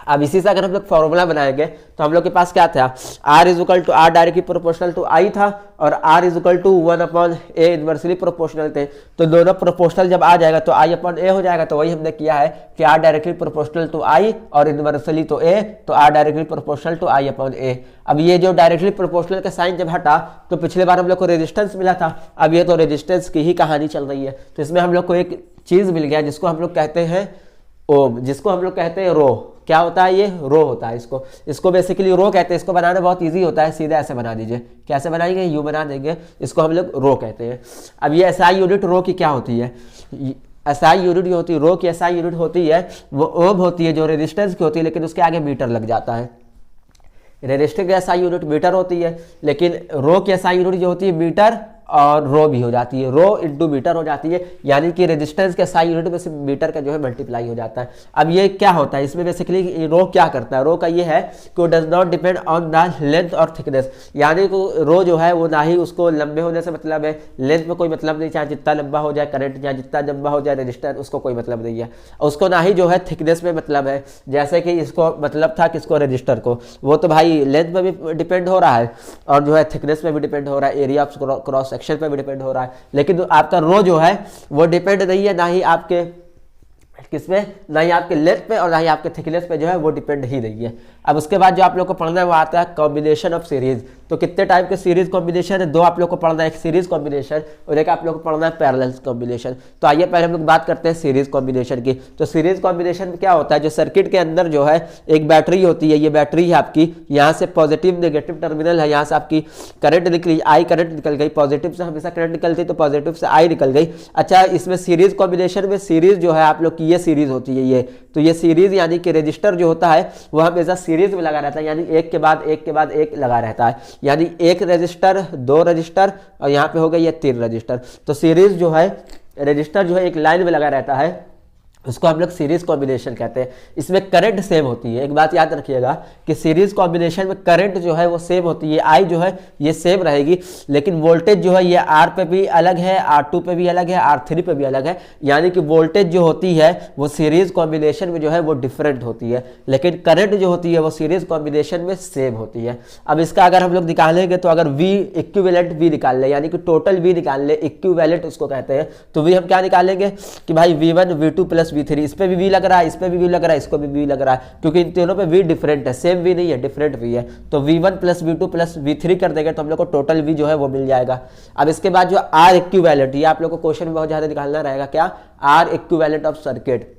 अब इसी से अगर हम लोग फॉर्मूला बनाएंगे तो हम लोग के पास क्या था, R is equal to R directly proportional to I था और R is equal to 1 upon A inversely proportional थे। तो दोनों प्रोपोर्शनल जब आ जाएगा तो I अपॉन A हो जाएगा। तो वही हमने किया है कि R directly proportional to I और इनवर्सली तो A, तो R directly proportional to I upon A। अब ये जो डायरेक्टली प्रोपोर्शनल का साइन जब हटा तो पिछले बार हम लोग को रेजिस्टेंस मिला था, अब ये तो रेजिस्टेंस की ही कहानी चल रही है। तो इसमें हम लोग को एक चीज़ मिल गया जिसको हम लोग कहते हैं ओम, जिसको हम लोग कहते हैं रो। क्या होता है? ये रो होता है। इसको बेसिकली रो कहते हैं। इसको बनाना बहुत इजी होता है, सीधे ऐसे बना दीजिए। कैसे बनाएंगे? यू बना देंगे, इसको हम लोग रो कहते हैं। अब ये एसआई यूनिट रो की क्या होती है? एसआई यूनिट जो होती है, रो की एसआई यूनिट होती है वो ओम होती है जो रेजिस्टेंस की होती है, लेकिन उसके आगे मीटर लग जाता है। रेजिस्टेंस की एसआई यूनिट मीटर होती है, लेकिन रो की एसआई यूनिट जो होती है मीटर और रो भी हो जाती है, रो इंटू मीटर हो जाती है। यानी कि रेजिस्टेंस के साई यूनिट में से मीटर का जो है मल्टीप्लाई हो जाता है। अब ये क्या होता है इसमें बेसिकली रो क्या करता है? रो का ये है कि does not depend on the length और थिकनेस। यानी कि रो जो है वो ना ही उसको लंबे होने से मतलब है, लेंथ में कोई मतलब नहीं, चाहे जितना लंबा हो जाए करंट, चाहे जितना लंबा हो जाए रजिस्टर, उसको कोई मतलब नहीं है। उसको ना ही जो है थिकनेस में मतलब है, जैसे कि इसको मतलब था किसको, रजिस्टर को, वो तो भाई लेंथ में भी डिपेंड हो रहा है और जो है थिकनेस में भी डिपेंड हो रहा है, एरिया ऑफ क्रॉस सेक्शन पे भी डिपेंड हो रहा है। लेकिन आपका रो जो है वो डिपेंड नहीं है, ना ही आपके किसमें, ना ही आपके लेंथ पे और ना ही आपके थिकनेस पे जो है वो डिपेंड ही नहीं है। अब उसके बाद जो आप लोग को पढ़ना है वो आता है कॉम्बिनेशन ऑफ सीरीज। तो कितने टाइप के सीरीज कॉम्बिनेशन है? दो आप लोग को पढ़ना है, एक सीरीज कॉम्बिनेशन और एक आप लोग को पढ़ना है पैरेलल कॉम्बिनेशन। तो आइए पहले हम लोग बात करते हैं सीरीज कॉम्बिनेशन की। तो सीरीज कॉम्बिनेशन में क्या होता है, जो सर्किट के अंदर जो है एक बैटरी होती है, ये बैटरी है आपकी, यहाँ से पॉजिटिव नेगेटिव टर्मिनल है, यहाँ से आपकी करंट निकली, आई करंट निकल गई, पॉजिटिव से हमेशा करंट निकलती तो पॉजिटिव से आई निकल गई। अच्छा, इसमें सीरीज कॉम्बिनेशन में सीरीज जो है आप लोग की ये सीरीज होती है, ये तो ये सीरीज यानी कि रजिस्टर जो होता है वो हमेशा सीरीज में लगा रहता है, यानी एक के बाद एक के बाद एक लगा रहता है, यानी एक रजिस्टर, दो रजिस्टर और यहाँ पे हो गई ये 3 रजिस्टर। तो सीरीज जो है रजिस्टर जो है एक लाइन में लगा रहता है, उसको हम लोग सीरीज कॉम्बिनेशन कहते हैं। इसमें करंट सेम होती है। एक बात याद रखिएगा कि सीरीज कॉम्बिनेशन में करंट जो है वो सेम होती है, आई जो है ये सेम रहेगी, लेकिन वोल्टेज जो है ये आर पे भी अलग है, R2 पे भी अलग है, R3 पे भी अलग है। यानी कि वोल्टेज जो होती है वो सीरीज कॉम्बिनेशन में जो है वो डिफरेंट होती है, लेकिन करंट जो होती है वो सीरीज कॉम्बिनेशन में सेम होती है। अब इसका अगर हम लोग निकालेंगे तो अगर V इक्विवेलेंट V निकाल ले, यानी कि टोटल V निकाल ले, इक्विवेलेंट उसको कहते हैं, तो V हम क्या निकालेंगे कि भाई V1 V2 प्लस V3, इस पे भी V लग रहा है, इस पे भी V लग रहा है, इसको भी V लग रहा है, क्योंकि इन तीनों पे V डिफरेंट है, सेम V नहीं है, डिफरेंट V है। तो V1 plus V2 plus V3 कर देंगे तो हम लोग को टोटल V जो है वो मिल जाएगा। अब इसके बाद जो R इक्विवेलेंट, ये आप लोग को क्वेश्चन में बहुत ज्यादा निकालना रहेगा, क्या R इक्विवेलेंट ऑफ सर्किट।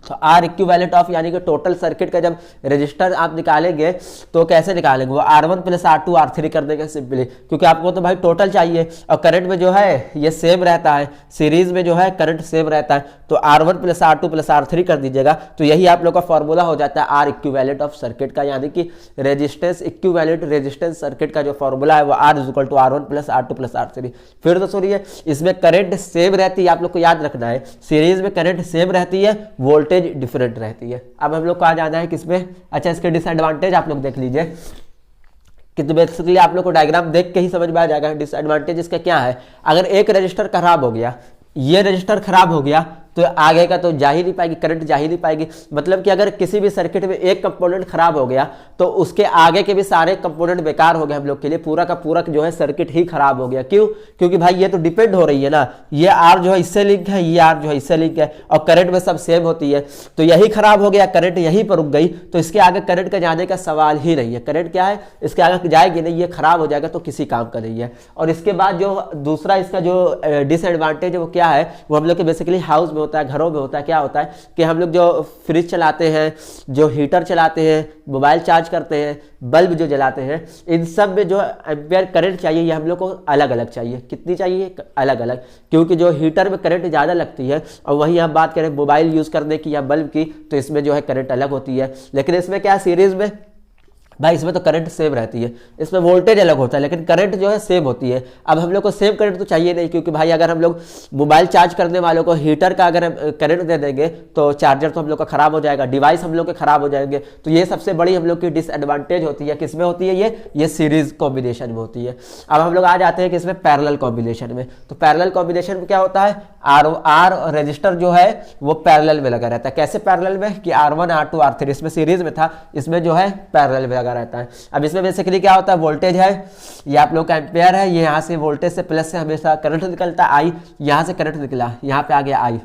तो R इक्विवेलेंट ऑफ यानी कि टोटल सर्किट का जब रजिस्टर आप निकालेंगे तो कैसे निकालेंगे, वो R1 प्लस R2 R3 कर देंगे सिंपली, क्योंकि आपको तो भाई टोटल चाहिए और करंट में जो है ये सेम रहता है, सीरीज में जो है करंट सेम रहता है, तो R1 plus R2 plus R3 कर दीजिएगा। तो यही आप लोग का फॉर्मूला हो जाता है R इक्विवेलेंट ऑफ सर्किट का, यानी कि रेजिस्टेंस इक्विवेलेंट रेजिस्टेंस सर्किट का जो फॉर्मूला है वो R is equal to R1 plus R2 plus R3। फिर तो सुनिए, इसमें करंट सेम रहती है, आप लोग को याद रखना है, सीरीज में करंट सेम रहती है, वोल्टेज डिफरेंट रहती है। अब हम लोग को आ जाना है किसमें, अच्छा इसके डिसएडवांटेज आप लोग देख लीजिए कि तो बेसिकली आप लोग को डायग्राम देख के ही समझ में आ जाएगा डिसएडवांटेज इसका क्या है। अगर एक रजिस्टर खराब हो गया, ये रजिस्टर खराब हो गया, तो आगे का तो जा ही नहीं पाएगी, करंट जा ही नहीं पाएगी। मतलब कि अगर किसी भी सर्किट में एक कंपोनेंट खराब हो गया तो उसके आगे के भी सारे कंपोनेंट बेकार हो गए हम लोग के लिए, पूरा का पूरा जो है सर्किट ही खराब हो गया। क्यों? क्योंकि भाई ये तो डिपेंड हो रही है ना, ये आर जो है इससे लिंक है, ये आर जो है इससे लिंक है और करंट में सब सेम होती है। तो यही खराब हो गया, करंट यहीं पर रुक गई, तो इसके आगे करंट का जाने का सवाल ही नहीं है। करंट क्या है, इसके आगे जाएगी नहीं, ये खराब हो जाएगा तो किसी काम का नहीं है। और इसके बाद जो दूसरा इसका जो डिसएडवांटेज है वो क्या है, वो हम लोग के बेसिकली हाउस में होता है, घरों में होता है, क्या होता है कि हम लोग जो फ्रिज चलाते हैं, जो हीटर चलाते हैं, मोबाइल चार्ज करते हैं, बल्ब जो जलाते हैं, इन सब में जो एम्पेयर करंट चाहिए ये हम लोग को अलग अलग चाहिए। कितनी चाहिए? अलग अलग। क्योंकि जो हीटर में करंट ज़्यादा लगती है और वहीं हम बात करें मोबाइल यूज़ करने की या बल्ब की, तो इसमें जो है करंट अलग होती है। लेकिन इसमें क्या सीरीज़ में भाई, इसमें तो करंट सेम रहती है, इसमें वोल्टेज अलग होता है लेकिन करंट जो है सेम होती है। अब हम लोग को सेम करंट तो चाहिए नहीं, क्योंकि भाई अगर हम लोग मोबाइल चार्ज करने वालों को हीटर का अगर करंट दे देंगे तो चार्जर तो हम लोग का खराब हो जाएगा, डिवाइस हम लोग के खराब हो जाएंगे। तो ये सबसे बड़ी हम लोग की डिसएडवांटेज होती है। किसमें होती है? ये सीरीज कॉम्बिनेशन में होती है। अब हम लोग आ जाते हैं कि इसमें पैरेलल कॉम्बिनेशन में। तो पैरेलल कॉम्बिनेशन में क्या होता है? आर रजिस्टर जो है वो पैरेलल में लगा रहता है। कैसे पैरेलल में? कि R1 R2 R3 इसमें सीरीज में था, इसमें जो है पैरेलल में लगा रहता है। अब इसमें बेसिकली क्या होता है? वोल्टेज है, ये आप लोग का एम्पेयर है, ये यहाँ से वोल्टेज से प्लस से हमेशा करंट निकलता है आई, यहाँ से करंट निकला, यहाँ पे आ गया आई।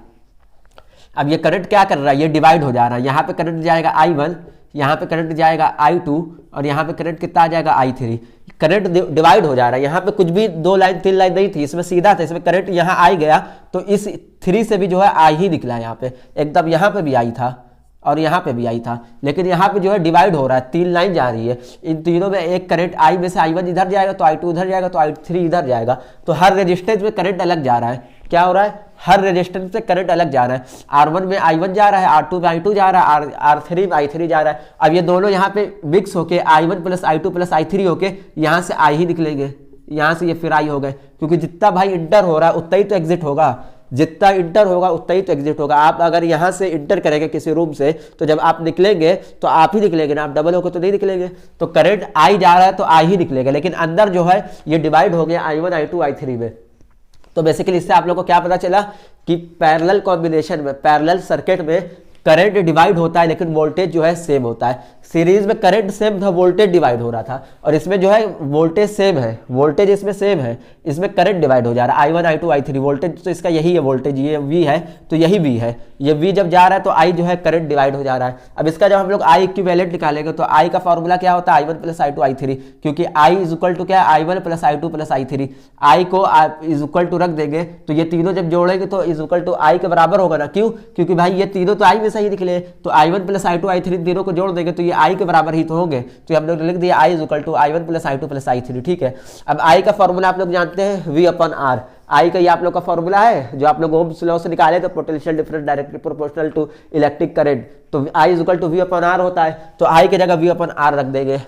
अब ये करंट क्या कर रहा है? ये डिवाइड हो जा रहा है। यहाँ पे करंट जाएगा I1, यहाँ पे करंट जाएगा I2 और यहाँ पे करंट कितना आ जाएगा? I3। करंट डिवाइड हो जा रहा है। यहाँ पे कुछ भी 2 लाइन 3 लाइन नहीं थी, इसमें सीधा था, इसमें करंट यहाँ आई गया तो इस 3 से भी जो है आई ही निकला। यहाँ पे एकदम यहाँ पे भी आई था और यहाँ पे भी आई था, लेकिन यहाँ पे जो है डिवाइड हो रहा है, 3 लाइन जा रही है। इन तीनों में एक करंट आई में से I1 इधर जाएगा तो I2 इधर जाएगा तो I3 इधर जाएगा। तो हर रेजिस्टेंस में करंट अलग जा रहा है। क्या हो रहा है? हर रेजिस्टेंस से करंट अलग जा रहा है। R1 में I1 जा रहा है, R2 में I2 जा रहा है, R3 में I3 जा रहा है। अब ये दोनों यहाँ पे मिक्स होके I1 plus I2 plus I3 होके यहाँ से I ही निकलेंगे, यहाँ से ये फिर I हो गए। क्योंकि जितना भाई इंटर हो रहा है उतना ही तो एग्जिट होगा, जितना इंटर होगा उतना ही तो एग्जिट होगा। आप अगर यहाँ से इंटर करेंगे किसी रूम से तो जब आप निकलेंगे तो आप ही निकलेंगे ना, आप डबल होकर तो नहीं निकलेंगे। तो करंट आई जा रहा है तो आई ही निकलेगा, लेकिन अंदर जो है ये डिवाइड हो गया I1 I2 I3 में। तो बेसिकली इससे आप लोग को क्या पता चला कि पैरेलल कॉम्बिनेशन में, पैरेलल सर्किट में करंट डिवाइड होता है लेकिन वोल्टेज जो है सेम होता है। सीरीज में करंट सेम था, वोल्टेज डिवाइड हो रहा था, और इसमें जो है वोल्टेज सेम है, वोल्टेज इसमें सेम है, इसमें करंट डिवाइड हो जा रहा है। I1 I2 I3 वोल्टेज तो इसका यही है, वोल्टेज ये V है तो यही V है, ये V जब जा रहा है तो I जो है करंट डिवाइड हो जा रहा है। अब इसका जब हम लोग I इक्विवेलेंट निकालेंगे तो I का फॉर्मूला क्या होता है? I1 प्लस I2 I3, क्योंकि I इज इक्वल टू क्या है? I1 plus I2 plus I3। I को इज इक्वल टू रख देंगे तो ये तीनों जब जोड़ेंगे तो इज इक्वल टू I के बराबर होगा ना। क्यों? क्योंकि भाई ये तीनों तो I में से ही निकले, तो I1 प्लस I2 I3 तीनों को जोड़ देंगे तो ये I के बराबर ही तो होंगे। तो हम लोग लिख दिया I is equal to I1 plus I2 plus I3। ठीक है। अब I का फॉर्मूला आप लोग जानते हैं V अपन R। I का ये आप लोग का फॉर्मूला है जो आप लोग ओम्स लॉ से निकाले तो potential difference directly proportional to electric current. तो I is equal to V upon R होता है, तो I की जगह V अपन R रख देंगे।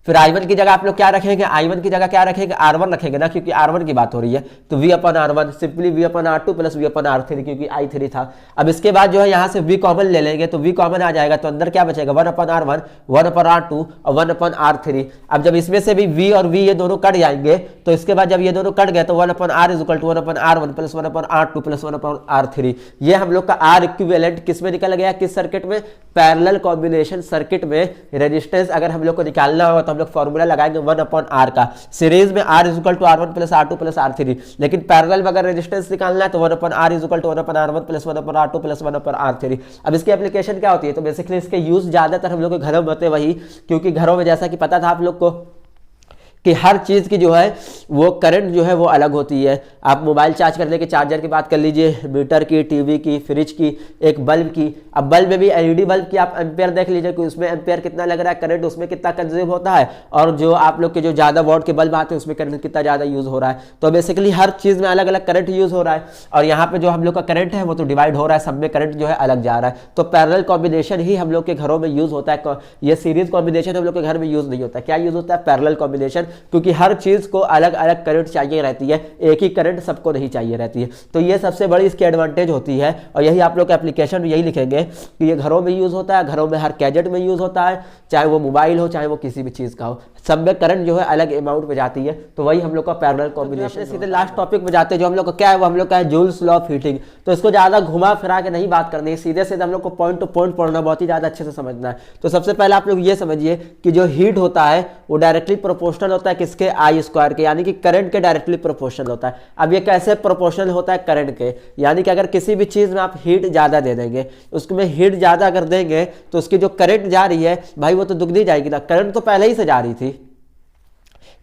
फिर I1 की जगह आप लोग क्या रखेंगे? I1 की जगह क्या रखेंगे? R1 रखेंगे ना, क्योंकि R1 की बात हो रही है। तो V अपन R1 सिंपली V अपन R2 प्लस V अपन R3, क्योंकि I3 था। अब इसके बाद जो है यहाँ से V कॉमन ले लेंगे तो V कॉमन आ जाएगा, तो अंदर क्या बचेगा? 1 अपन R1, 1 अपन R2 और 1 अपन R3। अब जब इसमें से भी V और V ये दोनों कट जाएंगे तो इसके बाद जब ये दोनों कट गए तो 1 upon R is equal to 1 upon R1 plus 1 upon R2 plus 1 upon R3। ये हम लोग का R इक्विवेलेंट किस में निकल गया? किस सर्किट में? पैरेलल कॉम्बिनेशन सर्किट में। रेजिस्टेंस अगर हम लोग को निकालना होगा तो हम लोग फॉर्मूला लगाएंगे 1 अपॉन R का। सीरीज में R is equal to R1 plus R2 plus R3, लेकिन पैरेलल में अगर रेजिस्टेंस निकालना है तो 1 upon R is equal to 1 upon R1 plus 1 upon R2 plus 1 upon R3। अब इसकी एप्लीकेशन क्या होती है? तो बेसिकली इसके यूज ज्यादातर हम लोग के घरों में होते हैं वही, क्योंकि घरों में जैसा कि पता था आप लोग को कि हर चीज़ की जो है वो करंट जो है वो अलग होती है। आप मोबाइल चार्ज करने के चार्जर की बात कर लीजिए, मीटर की, टीवी की, फ्रिज की, एक बल्ब की। अब बल्ब में भी एलईडी बल्ब की आप एम्पेयर देख लीजिए कि उसमें एम्पेयर कितना लग रहा है, करंट उसमें कितना कंज्यूम होता है, और जो आप लोग के जो ज़्यादा वॉट के बल्ब आते हैं उसमें करंट कितना ज़्यादा यूज़ हो रहा है। तो बेसिकली हर चीज़ में अलग अलग करंट यूज़ हो रहा है, और यहाँ पे जो हम लोग का करंट है वो तो डिवाइड हो रहा है, सब में करंट जो है अलग जा रहा है। तो पैरेलल कॉम्बिनेशन ही हम लोग के घरों में यूज़ होता है। ये सीरीज कॉम्बिनेशन हम लोग के घर में यूज़ नहीं होता। क्या यूज़ होता है? पैरेलल कॉम्बिनेशन, क्योंकि हर चीज़ को अलग अलग करंट चाहिए रहती है, एक ही करंट सबको नहीं चाहिए रहती है। तो ये सबसे बड़ी इसकी एडवांटेज होती है, और यही आप लोग के एप्लीकेशन में यही लिखेंगे कि ये घरों में यूज़ होता है, घरों में हर गैजेट में यूज़ होता है, चाहे वो मोबाइल हो चाहे वो किसी भी चीज़ का हो, सब में करंट जो है अलग अमाउंट में जाती है। तो वही हम लोग का पैरेलल कॉम्बिनेशन। सीधे लास्ट टॉपिक में जाते हैं जो हम लोग का क्या है, वो हम लोग का है जूल्स लॉ ऑफ हीटिंग। तो इसको ज़्यादा घुमा फिरा के नहीं बात करनी है, सीधे सीधे हम लोग को पॉइंट टू पॉइंट पढ़ना, बहुत ही ज़्यादा अच्छे से समझना है। तो सबसे पहले आप लोग ये समझिए कि जो हीट होता है वो डायरेक्टली प्रोपोर्शनल होता है किसके? आई स्क्वायर के, यानी कि करंट के डायरेक्टली प्रोपोर्शनल होता है। अब ये कैसे प्रोपोर्शनल होता है? करंट के, यानी कि अगर किसी भी चीज़ में आप हीट ज़्यादा दे देंगे, उसमें हीट ज़्यादा अगर देंगे तो उसकी जो करंट जा रही है भाई वो तो दुगनी जाएगी ना। करंट तो पहले ही से जा रही थी,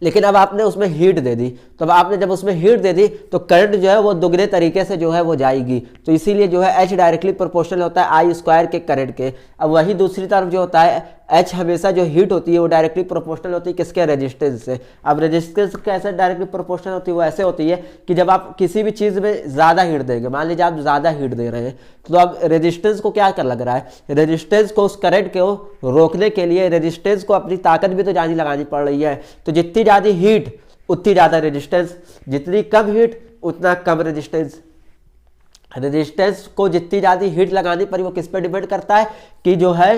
लेकिन अब आपने उसमें हीट दे दी, तो अब आपने जब उसमें हीट दे दी तो करंट जो है वो दुगने तरीके से जो है वो जाएगी। तो इसीलिए जो है H डायरेक्टली प्रोपोर्शनल होता है आई स्क्वायर के करंट के। अब वही दूसरी तरफ जो होता है H हमेशा जो हीट होती है वो डायरेक्टली प्रोपोर्शनल होती है किसके, रेजिस्टेंस से। अब रेजिस्टेंस कैसे डायरेक्टली प्रोपोर्शनल होती है, वो ऐसे होती है कि जब आप किसी भी चीज़ में ज़्यादा हीट देंगे, मान लीजिए आप ज़्यादा हीट दे रहे हैं, तो अब रेजिस्टेंस को क्या कर लग रहा है, रेजिस्टेंस को उस करंट को रोकने के लिए रेजिस्टेंस को अपनी ताकत भी तो जानी लगानी पड़ रही है। तो जितनी ज़्यादा हीट उतनी ज़्यादा रेजिस्टेंस, जितनी कम हीट उतना कम रेजिस्टेंस। रेजिस्टेंस को जितनी ज़्यादा हीट लगानी पड़ी वो किस पे डिपेंड करता है कि जो है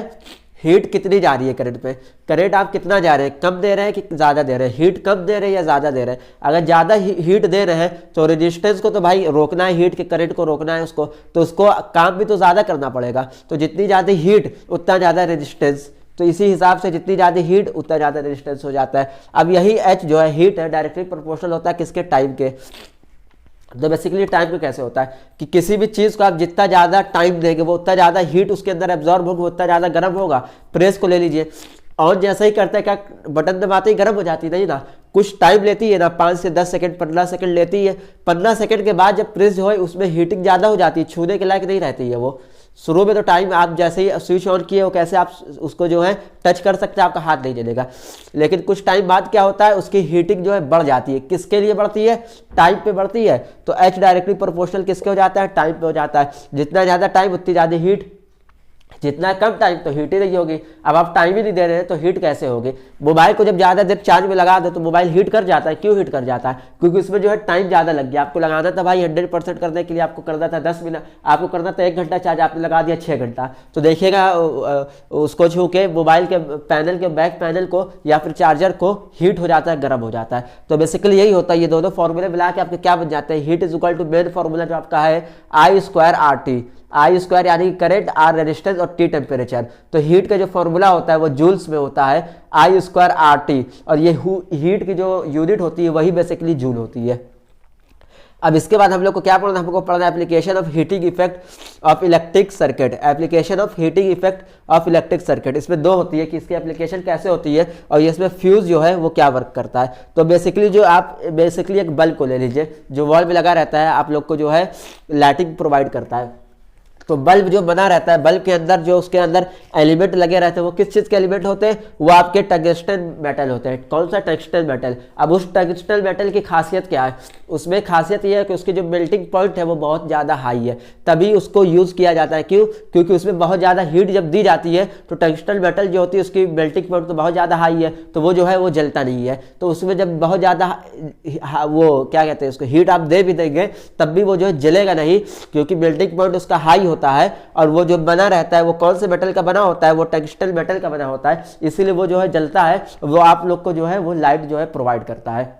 हीट कितनी जा रही है करंट पे। करंट आप कितना जा रहे हैं, कम दे रहे हैं कि ज़्यादा दे रहे हैं, हीट कम दे रहे हैं या ज़्यादा दे रहे हैं। अगर ज़्यादा हीट दे रहे हैं तो रेजिस्टेंस को तो भाई रोकना है, हीट के करंट को रोकना है उसको, तो उसको काम भी तो ज़्यादा करना पड़ेगा। तो जितनी ज़्यादा हीट उतना ज़्यादा रेजिस्टेंस, तो इसी हिसाब से जितनी ज़्यादा हीट उतना ज़्यादा रेजिस्टेंस हो जाता है। अब यही H जो है हीट है डायरेक्टली प्रोपोर्शनल होता है किसके, टाइम के। तो बेसिकली टाइम पे कैसे होता है कि किसी भी चीज़ को आप जितना ज़्यादा टाइम देंगे वो उतना ज़्यादा हीट उसके अंदर एब्जॉर्ब होगी, उतना ज़्यादा गर्म होगा। प्रेस को ले लीजिए, और जैसा ही करता है क्या बटन दबाते ही गर्म हो जाती है, नहीं ना, कुछ टाइम लेती है ना, 5 से 10 सेकंड 15 सेकंड लेती है। 15 सेकंड के बाद जब प्रेस जो है उसमें हीटिंग ज़्यादा हो जाती है, छूने के लायक नहीं रहती है वो। शुरू में तो टाइम आप जैसे ही स्विच ऑन किए हो कैसे आप उसको जो है टच कर सकते हैं, आपका हाथ नहीं जलेगा। लेकिन कुछ टाइम बाद क्या होता है, उसकी हीटिंग जो है बढ़ जाती है। किसके लिए बढ़ती है, टाइम पे बढ़ती है। तो H डायरेक्टली प्रोपोर्शनल किसके हो जाता है, टाइम पे हो जाता है। जितना ज़्यादा टाइम उतनी ज़्यादा हीट, जितना कम टाइम तो हीट ही नहीं होगी। अब आप टाइम ही नहीं दे रहे हैं तो हीट कैसे होगी। मोबाइल को जब ज़्यादा देर चार्ज में लगा दो तो मोबाइल हीट कर जाता है। क्यों हीट कर जाता है, क्योंकि उसमें जो है टाइम ज़्यादा लग गया। आपको लगाना था भाई 100% करने के लिए आपको करना था 10 मिनट, आपको करना था 1 घंटा चार्ज, आपने लगा दिया 6 घंटा। तो देखिएगा उसको छू के मोबाइल के पैनल के बैक पैनल को या फिर चार्जर को हीट हो जाता है, गर्म हो जाता है। तो बेसिकली यही होता है। ये दोनों फॉर्मूले मिला के आपके क्या बन जाते हैं, heat is equal to main formula जो आपका है I square R T. I square यानी करंट, आर रेजिस्टेंस और टी टेम्परेचर। तो हीट का जो फॉर्मूला होता है वो जूल्स में होता है, आई स्क्वायर आर टी। और ये हीट की जो यूनिट होती है वही बेसिकली जूल होती है। अब इसके बाद हम लोग को क्या पढ़ना है, हमको पढ़ना है application of heating effect of electric circuit. Application of heating effect of electric circuit, इसमें दो होती है कि इसकी एप्लीकेशन कैसे होती है और ये इसमें फ्यूज जो है वो क्या वर्क करता है। तो बेसिकली जो आप बेसिकली एक बल्ब को ले लीजिए जो वॉल में लगा रहता है, आप लोग को जो है लाइटिंग प्रोवाइड करता है। तो बल्ब जो बना रहता है, बल्ब के अंदर जो उसके अंदर एलिमेंट लगे रहते हैं वो किस चीज़ के एलिमेंट होते हैं, वो आपके टंगस्टन मेटल होते हैं। कौन सा, टंगस्टन मेटल। अब उस टंगस्टन मेटल की खासियत क्या है, उसमें खासियत ये है कि उसकी जो मेल्टिंग पॉइंट है वो बहुत ज़्यादा हाई है, तभी उसको यूज़ किया जाता है। क्यों, क्योंकि उसमें बहुत ज़्यादा हीट जब दी जाती है तो टंगस्टन मेटल जो होती है उसकी मेल्टिंग पॉइंट तो बहुत ज़्यादा हाई है, तो वो जो है वो जलता नहीं है। तो उसमें जब बहुत ज़्यादा वो क्या कहते हैं उसको हीट आप दे भी देंगे तब भी वो जो है जलेगा नहीं, क्योंकि मेल्टिंग पॉइंट उसका हाई होता है। और वो जो बना रहता है वो कौन से मेटल का बना होता है, वो टंगस्टन मेटल का बना होता है, इसीलिए वो जो है जलता है। वो आप लोग को जो है वो लाइट जो है प्रोवाइड करता है।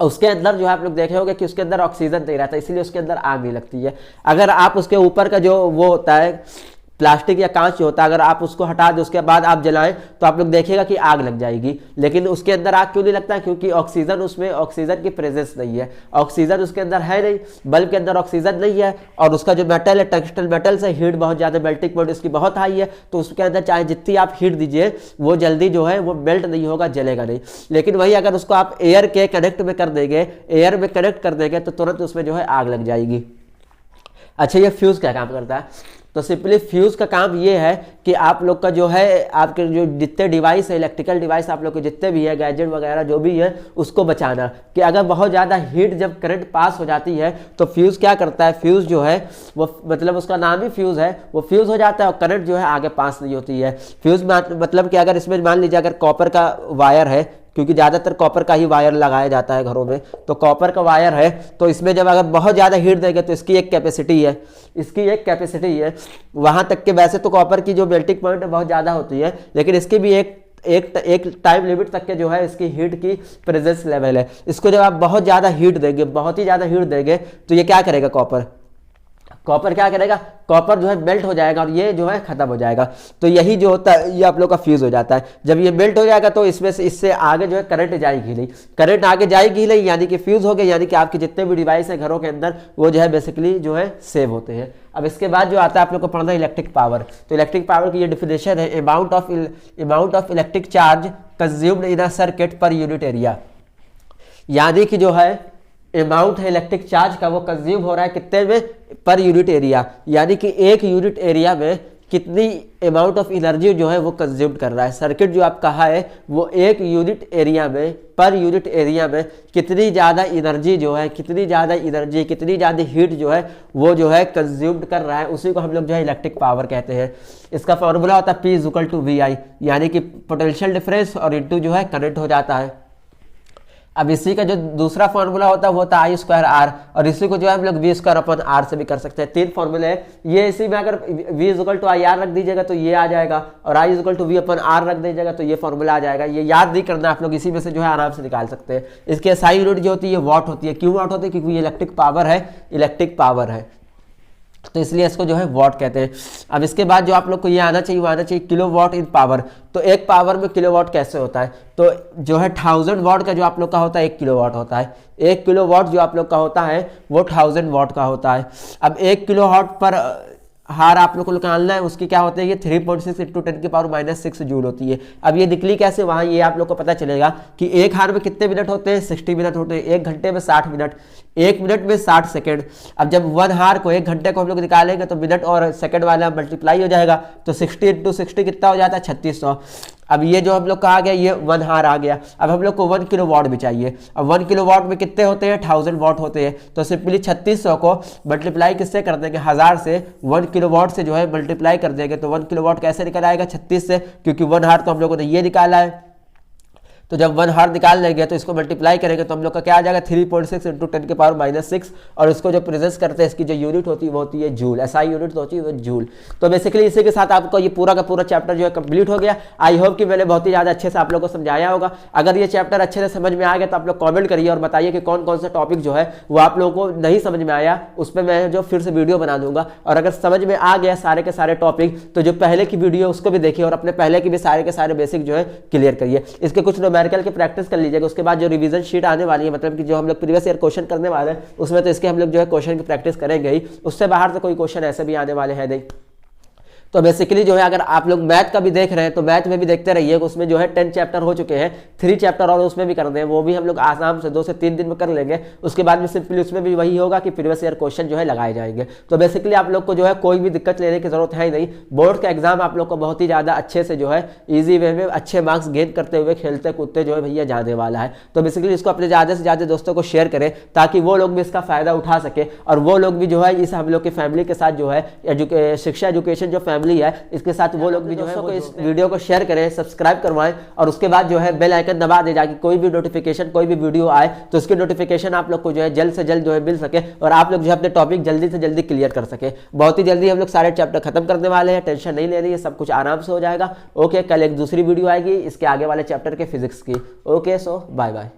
उसके अंदर जो है आप लोग देखे होंगे कि उसके अंदर ऑक्सीजन नहीं रहता, इसीलिए उसके अंदर आग नहीं लगती है। अगर आप उसके ऊपर का जो वो होता है प्लास्टिक या कांच जो होता है, अगर आप उसको हटा दें उसके बाद आप जलाएं तो आप लोग देखिएगा कि आग लग जाएगी। लेकिन उसके अंदर आग क्यों नहीं लगता है, क्योंकि ऑक्सीजन उसमें ऑक्सीजन की प्रेजेंस नहीं है, ऑक्सीजन उसके अंदर है नहीं, बल्ब के अंदर ऑक्सीजन नहीं है। और उसका जो मेटल है टंगस्टन मेटल से हीट बहुत ज़्यादा, मेल्टिंग पॉइंट उसकी बहुत हाई है, तो उसके अंदर चाहे जितनी आप हीट दीजिए वो जल्दी जो है वो मेल्ट नहीं होगा, जलेगा नहीं। लेकिन वही अगर उसको आप एयर के कनेक्ट में कर देंगे, एयर में कनेक्ट कर देंगे तो तुरंत उसमें जो है आग लग जाएगी। अच्छा, ये फ्यूज क्या काम करता है, तो सिंपली फ्यूज का काम ये है कि आप लोग का जो है आपके जो जितने डिवाइस है, इलेक्ट्रिकल डिवाइस आप लोग के जितने भी है, गैजेट वगैरह जो भी है, उसको बचाना। कि अगर बहुत ज़्यादा हीट जब करंट पास हो जाती है तो फ्यूज़ क्या करता है, फ्यूज़ जो है वो मतलब उसका नाम ही फ्यूज़ है, वो फ्यूज़ हो जाता है और करंट जो है आगे पास नहीं होती है। फ्यूज़ मतलब कि अगर इसमें मान लीजिए अगर कॉपर का वायर है, क्योंकि ज़्यादातर कॉपर का ही वायर लगाया जाता है घरों में, तो कॉपर का वायर है तो इसमें जब अगर बहुत ज़्यादा हीट देंगे तो इसकी एक कैपेसिटी है, इसकी एक कैपेसिटी है वहाँ तक के। वैसे तो कॉपर की जो मेल्टिंग पॉइंट बहुत ज़्यादा होती है, लेकिन इसकी भी एक टाइम लिमिट तक के जो है इसकी हीट की प्रेजेंस लेवल है। इसको जब आप बहुत ज़्यादा हीट देंगे, बहुत ही ज़्यादा हीट देंगे तो ये क्या करेगा, कॉपर क्या करेगा, कॉपर जो है मेल्ट हो जाएगा और ये जो है खत्म हो जाएगा। तो यही जो होता है ये आप लोग का फ्यूज हो जाता है। जब ये मेल्ट हो जाएगा तो इसमें से इससे आगे जो है करंट जाएगी नहीं, करंट आगे जाएगी नहीं, यानी कि फ्यूज हो गया, यानी कि आपके जितने भी डिवाइस है घरों के अंदर वो जो है बेसिकली जो है सेव होते हैं। अब इसके बाद जो आता है आप लोग को पढ़ना है इलेक्ट्रिक पावर। तो इलेक्ट्रिक पावर की ये डिफिनेशन है, amount of electric charge consumed in a circuit per unit area. यानी कि जो है अमाउंट है इलेक्ट्रिक चार्ज का वो कंज्यूम हो रहा है कितने में, पर यूनिट एरिया, यानी कि एक यूनिट एरिया में कितनी अमाउंट ऑफ एनर्जी जो है वो कंज्यूम कर रहा है। सर्किट जो आप कहा है वो एक यूनिट एरिया में, पर यूनिट एरिया में कितनी ज़्यादा एनर्जी जो है, कितनी ज़्यादा हीट जो है वो जो है कंज्यूम्ड कर रहा है, उसी को हम लोग जो है इलेक्ट्रिक पावर कहते हैं। इसका फॉर्मूला होता है P=VI, यानी कि पोटेंशियल डिफरेंस और इंटू जो है करंट हो जाता है। अब इसी का जो दूसरा फॉर्मूला होता है वो होता है I²R, और इसी को जो है हम लोग V²/R से भी कर सकते हैं। 3 फॉर्मूले हैं ये, इसी में अगर V=IR रख दीजिएगा तो ये आ जाएगा, और I=V/R रख दीजिएगा तो ये फॉर्मूला आ जाएगा। ये याद नहीं करना, आप लोग इसी में से जो है आराम से निकाल सकते हैं। इसके SI यूनिट जो होती है वॉट होती है। क्यों वॉट होती है? क्योंकि ये इलेक्ट्रिक पावर है, तो इसलिए इसको जो है वॉट कहते हैं। अब इसके बाद जो आप लोग को ये आना चाहिए वो आना चाहिए किलोवाट इन पावर। तो एक पावर में किलोवाट कैसे होता है? तो जो है 1000 वाट का जो आप लोग का होता है 1 किलोवाट होता है। 1 किलोवाट जो आप लोग का होता है वो 1000 वाट का होता है। अब 1 किलोवाट पर हार आप लोग को निकालना है, उसकी क्या होती है ये 3.6 × 10⁻⁶ जूल होती है। अब ये निकली कैसे वहाँ, ये आप लोग को पता चलेगा कि एक हार में कितने मिनट होते हैं, 60 मिनट होते हैं। 1 घंटे में 60 मिनट, 1 मिनट में 60 सेकंड। अब जब 1 हार को 1 घंटे को हम लोग निकालेंगे तो मिनट और सेकंड वाला मल्टीप्लाई हो जाएगा, तो 60 × 60 कितना हो जाता है 3600। अब ये जो हम लोग का आ गया ये 1 हार आ गया। अब हम लोग को 1 किलोवाट भी चाहिए। अब 1 किलोवाट में कितने होते हैं 1000 वाट होते हैं, तो सिंपली 3600 को मल्टीप्लाई किससे कर देंगे 1000 से, 1 किलोवाट से जो है मल्टीप्लाई कर देंगे। तो 1 किलोवाट कैसे निकल आएगा 36 से, क्योंकि 1 हार तो हम लोगों ने ये निकाला है। तो जब 1 हार निकाल लेंगे तो इसको मल्टीप्लाई करेंगे तो हम लोग का क्या आ जाएगा 3.6 × 10⁻�6। और इसको जो प्रेजेंस करते हैं इसकी जो यूनिट होती है वो होती है जूल। SI यूनिट होती है वो जूल। तो बेसिकली इसी के साथ आपको ये पूरा का पूरा चैप्टर जो है कंप्लीट हो गया। आई होप कि मैंने बहुत ही ज़्यादा अच्छे से आप लोगों को समझाया होगा। अगर ये चैप्टर अच्छे से समझ में आ गया तो आप लोग कॉमेंट करिए और बताइए कि कौन कौन सा टॉपिक जो है वो आप लोगों को नहीं समझ में आया, उस पर मैं जो फिर से वीडियो बना दूंगा। और अगर समझ में आ गया सारे के सारे टॉपिक तो जो पहले की वीडियो उसको भी देखिए और अपने पहले की भी सारे के सारे बेसिक जो है क्लियर करिए। इसके कुछ न्यूमेरिकल की प्रैक्टिस लीजिएगा। उसके बाद जो रिवीजन शीट आने वाली है, मतलब कि जो हम लोग प्रीवियस ईयर क्वेश्चन करने वाले हैं उसमें तो इसके हम लोग जो है क्वेश्चन की प्रैक्टिस करेंगे ही, उससे बाहर तो कोई क्वेश्चन ऐसे भी आने वाले हैं नहीं। तो बेसिकली जो है अगर आप लोग मैथ का भी देख रहे हैं तो मैथ में भी देखते रहिए, उसमें जो है 10 चैप्टर हो चुके हैं, 3 चैप्टर और उसमें भी करने हैं, वो भी हम लोग आराम से 2 से 3 दिन में कर लेंगे। उसके बाद में सिंपली उसमें भी वही होगा कि प्रीवियस ईयर क्वेश्चन जो है लगाए जाएंगे। तो बेसिकली आप लोग को जो है कोई भी दिक्कत लेने की जरूरत है ही नहीं। बोर्ड का एग्जाम आप लोग को बहुत ही ज़्यादा अच्छे से जो है ईजी वे में अच्छे मार्क्स गेन करते हुए खेलते कूदते जो है भैया जाने वाला है। तो बेसिकली इसको अपने ज़्यादा से ज़्यादा दोस्तों को शेयर करें ताकि वो लोग भी इसका फ़ायदा उठा सके और वो लोग भी जो है इस हम लोग की फैमिली के साथ जो है शिक्षा एजुकेशन जो फैमिली है इसके साथ वो लोग भी जो है वो इस वीडियो को शेयर करें, सब्सक्राइब करवाएं और उसके बाद जो है बेल आइकन दबा दे जाके कोई भी नोटिफिकेशन कोई भी वीडियो आए तो उसकी नोटिफिकेशन आप लोग को जो है जल्द से जल्द जो है मिल सके और आप लोग जो है अपने टॉपिक जल्दी से जल्दी क्लियर कर सके। बहुत ही जल्दी हम लोग सारे चैप्टर खत्म करने वाले हैं, टेंशन नहीं लेनी है, सब कुछ आराम से हो जाएगा। ओके, कल एक दूसरी वीडियो आएगी इसके आगे वाले चैप्टर के फिजिक्स की। ओके, सो बाय बाय।